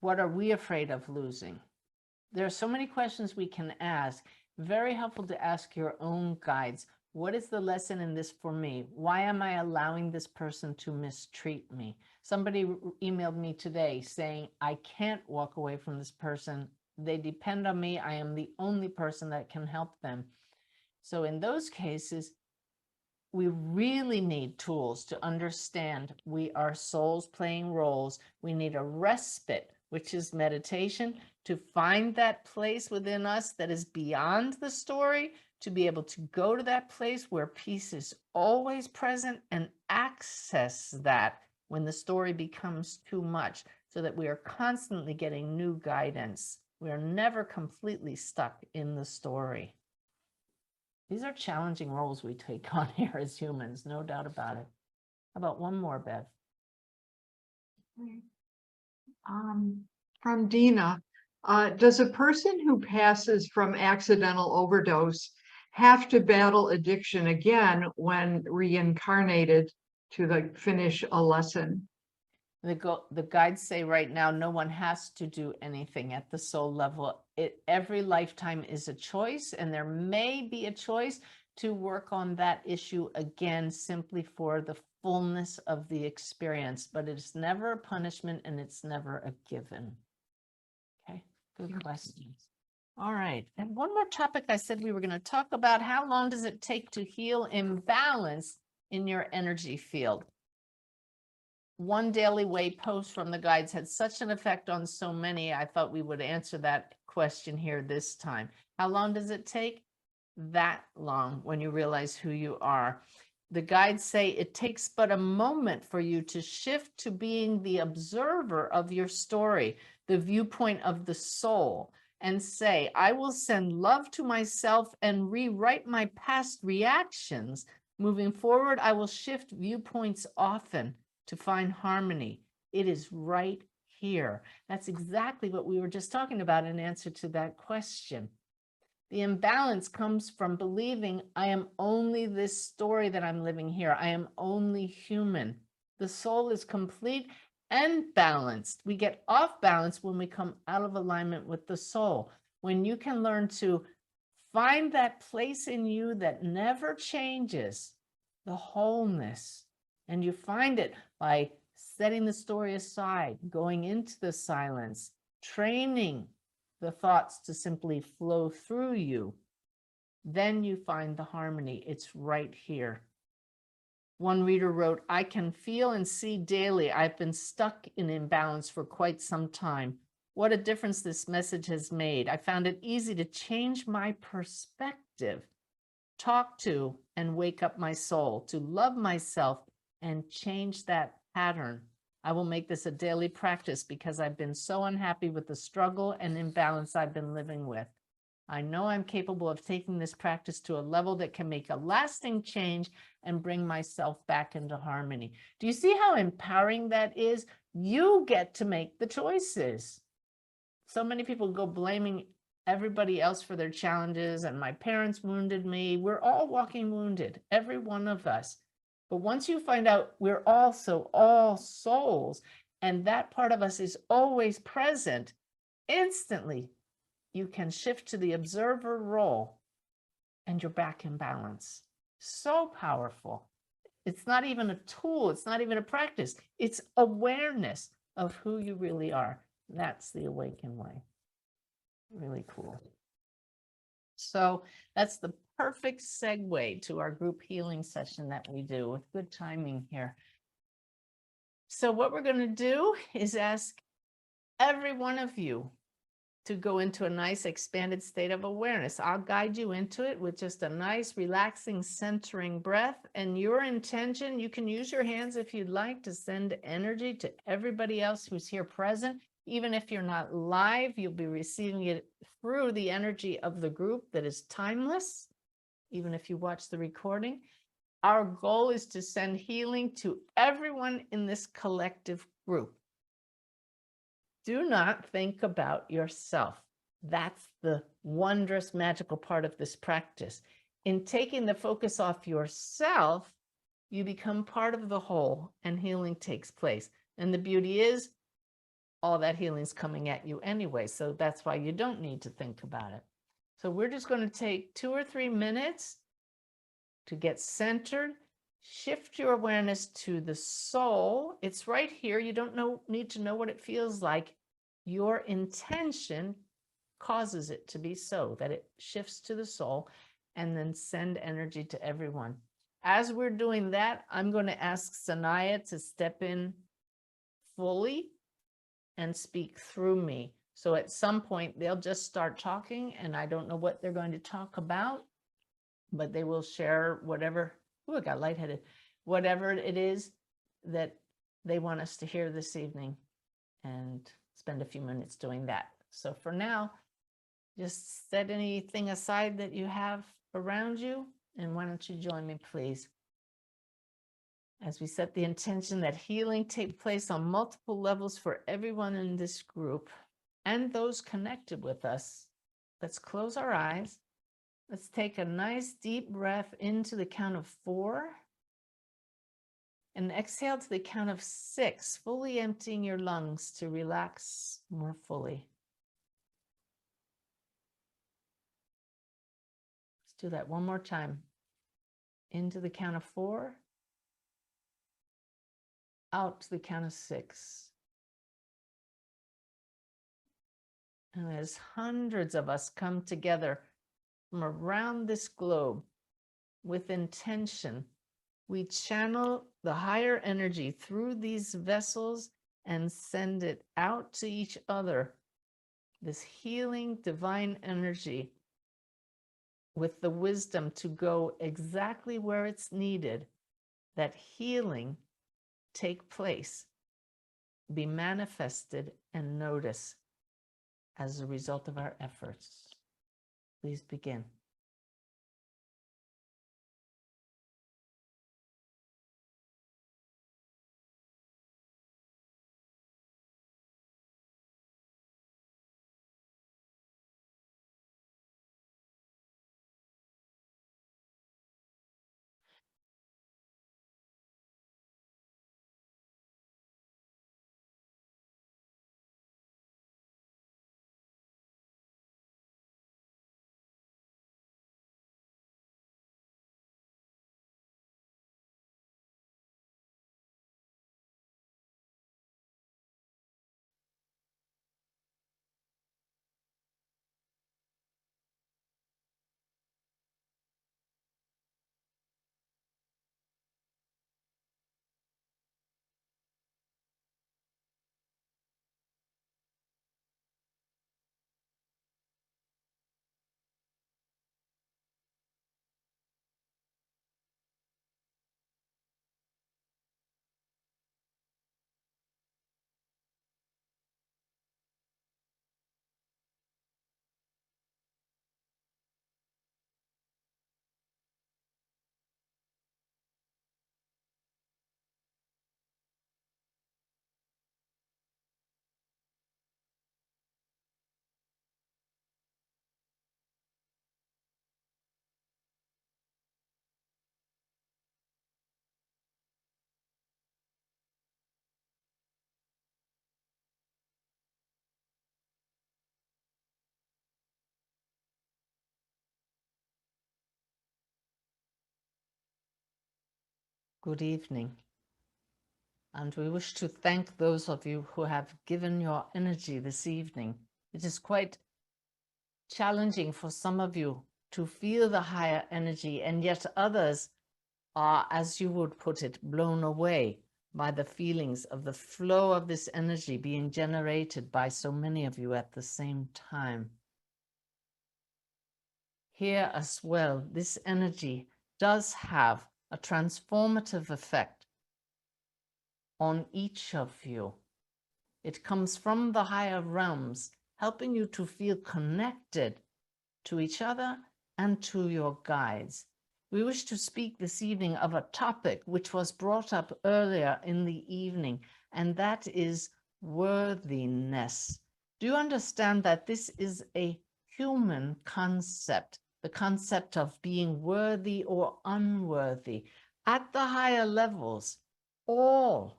What are we afraid of losing? There are so many questions we can ask. Very helpful to ask your own guides. What is the lesson in this for me? Why am I allowing this person to mistreat me? Somebody emailed me today saying, I can't walk away from this person. They depend on me. I am the only person that can help them. So in those cases, we really need tools to understand we are souls playing roles. We need a respite, which is meditation, to find that place within us that is beyond the story, to be able to go to that place where peace is always present and access that when the story becomes too much, so that we are constantly getting new guidance. We are never completely stuck in the story. These are challenging roles we take on here as humans, no doubt about it. How about one more, Bev? From Dina, does a person who passes from accidental overdose have to battle addiction again when reincarnated to finish a lesson? The guides say right now, no one has to do anything at the soul level. Every lifetime is a choice, and there may be a choice to work on that issue again, simply for the fullness of the experience, but it's never a punishment and it's never a given. Okay, good questions. All right, and one more topic I said we were going to talk about. How long does it take to heal imbalance in your energy field? One Daily Way post from the guides had such an effect on so many, I thought we would answer that question here this time. How long does it take? That long when you realize who you are. The guides say it takes but a moment for you to shift to being the observer of your story, the viewpoint of the soul, and say, I will send love to myself and rewrite my past reactions. Moving forward, I will shift viewpoints often to find harmony. It is right here. That's exactly what we were just talking about in answer to that question. The imbalance comes from believing I am only this story that I'm living here. I am only human. The soul is complete and balanced. We get off balance when we come out of alignment with the soul. When you can learn to find that place in you that never changes, the wholeness, and you find it by setting the story aside, going into the silence, training the thoughts to simply flow through you, then you find the harmony. It's right here. One reader wrote, I can feel and see daily I've been stuck in imbalance for quite some time. What a difference this message has made. I found it easy to change my perspective, talk to and wake up my soul, to love myself and change that pattern. I will make this a daily practice because I've been so unhappy with the struggle and imbalance I've been living with. I know I'm capable of taking this practice to a level that can make a lasting change and bring myself back into harmony. Do you see how empowering that is? You get to make the choices. So many people go blaming everybody else for their challenges, and my parents wounded me. We're all walking wounded, every one of us. But once you find out we're also all souls, and that part of us is always present, instantly you can shift to the observer role and you're back in balance. So powerful. It's not even a tool. It's not even a practice. It's awareness of who you really are. That's the awakened way. Really cool. So that's the perfect segue to our group healing session that we do with good timing here. So what we're going to do is ask every one of you to go into a nice expanded state of awareness. I'll guide you into it with just a nice relaxing centering breath, and your intention, you can use your hands if you'd like to send energy to everybody else who's here present. Even if you're not live, you'll be receiving it through the energy of the group that is timeless, even if you watch the recording. Our goal is to send healing to everyone in this collective group. Do not think about yourself. That's the wondrous, magical part of this practice. In taking the focus off yourself, you become part of the whole and healing takes place. And the beauty is, all that healing's coming at you anyway. So that's why you don't need to think about it. So we're just going to take 2 or 3 minutes to get centered. Shift your awareness to the soul. It's right here. You don't need to know what it feels like. Your intention causes it to be so, that it shifts to the soul, and then send energy to everyone. As we're doing that, I'm going to ask Sanaya to step in fully and speak through me. So at some point, they'll just start talking, and I don't know what they're going to talk about, but they will share whatever, I got lightheaded, whatever it is that they want us to hear this evening, and spend a few minutes doing that. So for now, just set anything aside that you have around you, and why don't you join me, please? As we set the intention that healing take place on multiple levels for everyone in this group and those connected with us, let's close our eyes. Let's take a nice deep breath into the count of 4 and exhale to the count of 6, fully emptying your lungs to relax more fully. Let's do that one more time. Into the count of 4, out to the count of 6. And as hundreds of us come together from around this globe with intention, we channel the higher energy through these vessels and send it out to each other. This healing divine energy with the wisdom to go exactly where it's needed, that healing take place, be manifested and noticed as a result of our efforts. Please begin. Good evening. And we wish to thank those of you who have given your energy this evening. It is quite challenging for some of you to feel the higher energy, and yet others are, as you would put it, blown away by the feelings of the flow of this energy being generated by so many of you at the same time. Here as well, this energy does have a transformative effect on each of you. It comes from the higher realms, helping you to feel connected to each other and to your guides. We wish to speak this evening of a topic which was brought up earlier in the evening, and that is worthiness. Do you understand that this is a human concept, the concept of being worthy or unworthy? At the higher levels, all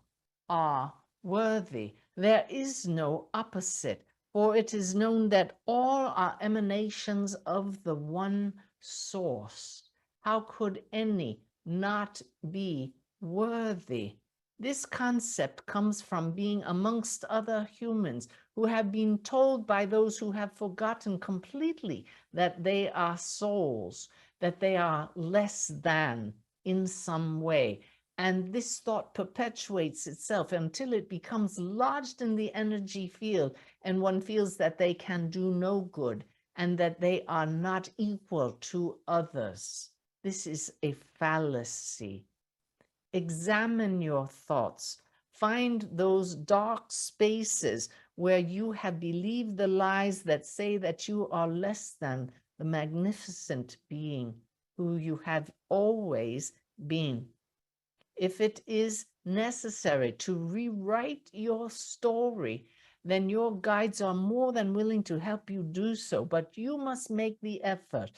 are worthy. There is no opposite, for it is known that all are emanations of the one source. How could any not be worthy? This concept comes from being amongst other humans who have been told by those who have forgotten completely that they are souls, that they are less than in some way. And this thought perpetuates itself until it becomes lodged in the energy field, and one feels that they can do no good and that they are not equal to others. This is a fallacy. Examine your thoughts. Find those dark spaces where you have believed the lies that say that you are less than the magnificent being who you have always been. If it is necessary to rewrite your story, then your guides are more than willing to help you do so. But you must make the effort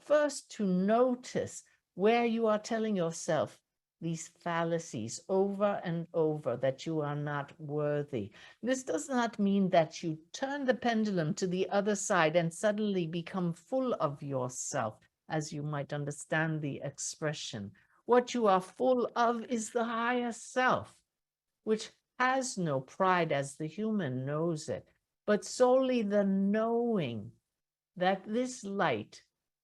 first to notice where you are telling yourself these fallacies over and over, that you are not worthy. This does not mean that you turn the pendulum to the other side and suddenly become full of yourself, as you might understand the expression. What you are full of is the higher self, which has no pride as the human knows it, but solely the knowing that this light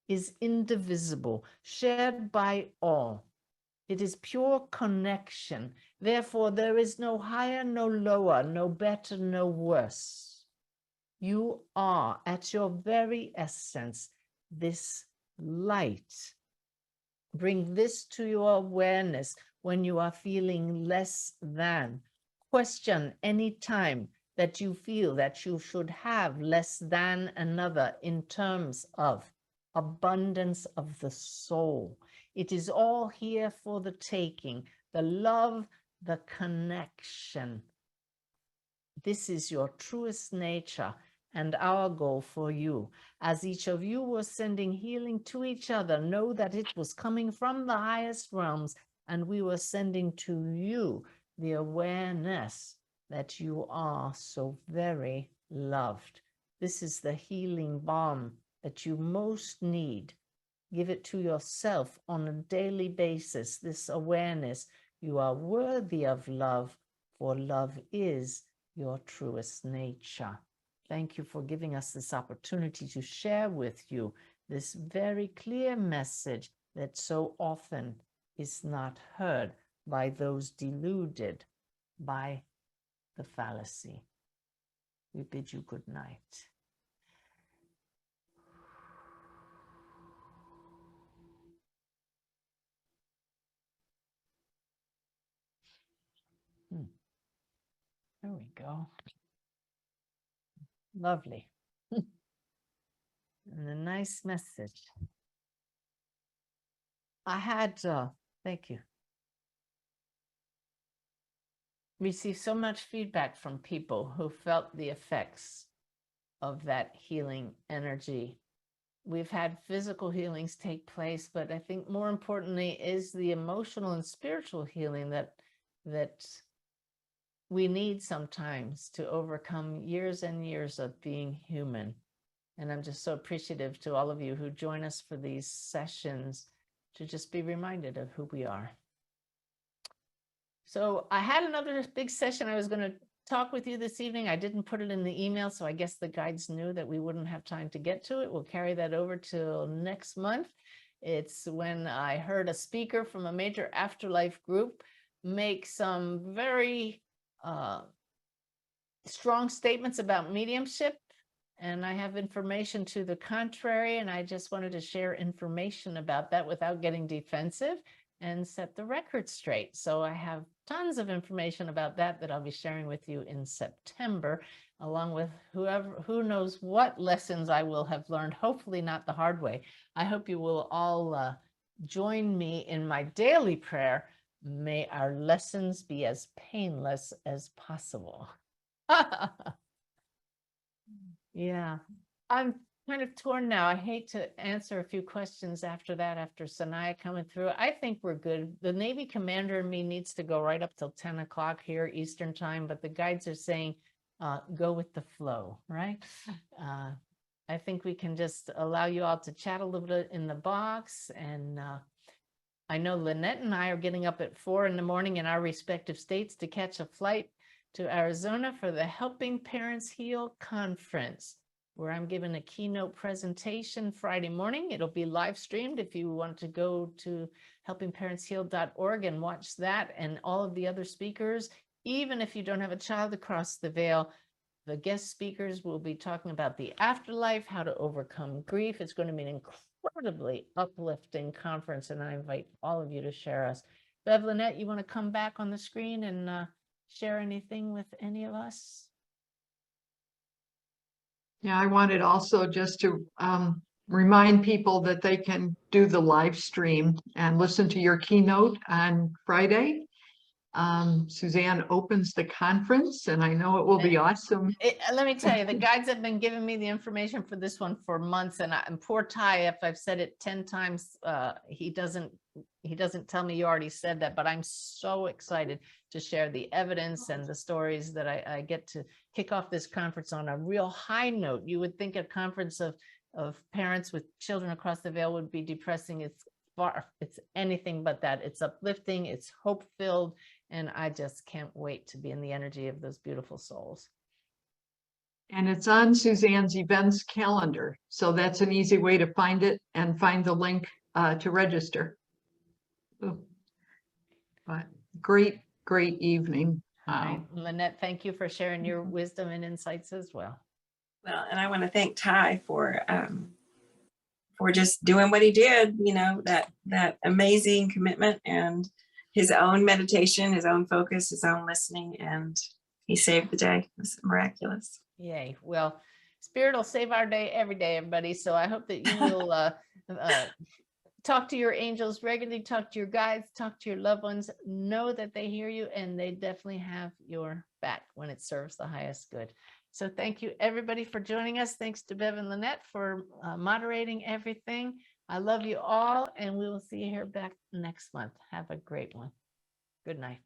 is indivisible, shared by all. It is pure connection. Therefore, there is no higher, no lower, no better, no worse. You are, at your very essence, this light. Bring this to your awareness when you are feeling less than. Question any time that you feel that you should have less than another in terms of abundance of the soul. It is all here for the taking. The love, the connection. This is your truest nature and our goal for you. As each of you was sending healing to each other, know that it was coming from the highest realms, and we were sending to you the awareness that you are so very loved. This is the healing balm that you most need. Give it to yourself on a daily basis, this awareness. You are worthy of love, for love is your truest nature. Thank you for giving us this opportunity to share with you this very clear message that so often is not heard by those deluded by the fallacy. We bid you good night. There we go. Lovely. And a nice message. I had, thank you, received so much feedback from people who felt the effects of that healing energy. We've had physical healings take place, but I think more importantly is the emotional and spiritual healing that we need sometimes to overcome years and years of being human. And I'm just so appreciative to all of you who join us for these sessions to just be reminded of who we are. So I had another big session I was going to talk with you this evening. I didn't put it in the email, so I guess the guides knew that we wouldn't have time to get to it. We'll carry that over till next month. It's when I heard a speaker from a major afterlife group make some very strong statements about mediumship. And I have information to the contrary, and I just wanted to share information about that without getting defensive and set the record straight. So I have tons of information about that that I'll be sharing with you in September, along with who knows what lessons I will have learned, hopefully not the hard way. I hope you will all join me in my daily prayer. May our lessons be as painless as possible. Yeah, I'm kind of torn now. I hate to answer a few questions after that, after Sanaya coming through. I think we're good. The Navy commander in me needs to go right up till 10 o'clock here Eastern time, but the guides are saying, go with the flow, right? I think we can just allow you all to chat a little bit in the box. And I know Lynette and I are getting up at 4 in the morning in our respective states to catch a flight to Arizona for the Helping Parents Heal conference, where I'm giving a keynote presentation Friday morning. It'll be live streamed if you want to go to helpingparentsheal.org and watch that and all of the other speakers. Even if you don't have a child across the veil, the guest speakers will be talking about the afterlife, how to overcome grief. It's going to be an incredibly uplifting conference, and I invite all of you to share us. Bev, Lynette, you want to come back on the screen and share anything with any of us? Yeah, I wanted also just to remind people that they can do the live stream and listen to your keynote on Friday. Suzanne opens the conference, and I know it will be awesome. Let me tell you, the guides have been giving me the information for this one for months, and poor Ty, if I've said it 10 times, he doesn't tell me you already said that, but I'm so excited to share the evidence and the stories that I get to kick off this conference on a real high note. You would think a conference of parents with children across the veil would be depressing. It's anything but that. It's uplifting, it's hope-filled, and I just can't wait to be in the energy of those beautiful souls. And it's on Suzanne's events calendar. So that's an easy way to find it and find the link to register. Ooh. But great evening. Right. Lynette, thank you for sharing your wisdom and insights as well. Well, and I want to thank Ty for just doing what he did, you know, that amazing commitment and his own meditation, his own focus, his own listening, and he saved the day. It was miraculous. Yay. Well, Spirit will save our day every day, everybody. So I hope that you will talk to your angels regularly, talk to your guides, talk to your loved ones, know that they hear you, and they definitely have your back when it serves the highest good. So thank you, everybody, for joining us. Thanks to Bev and Lynette for moderating everything. I love you all, and we will see you here back next month. Have a great one. Good night.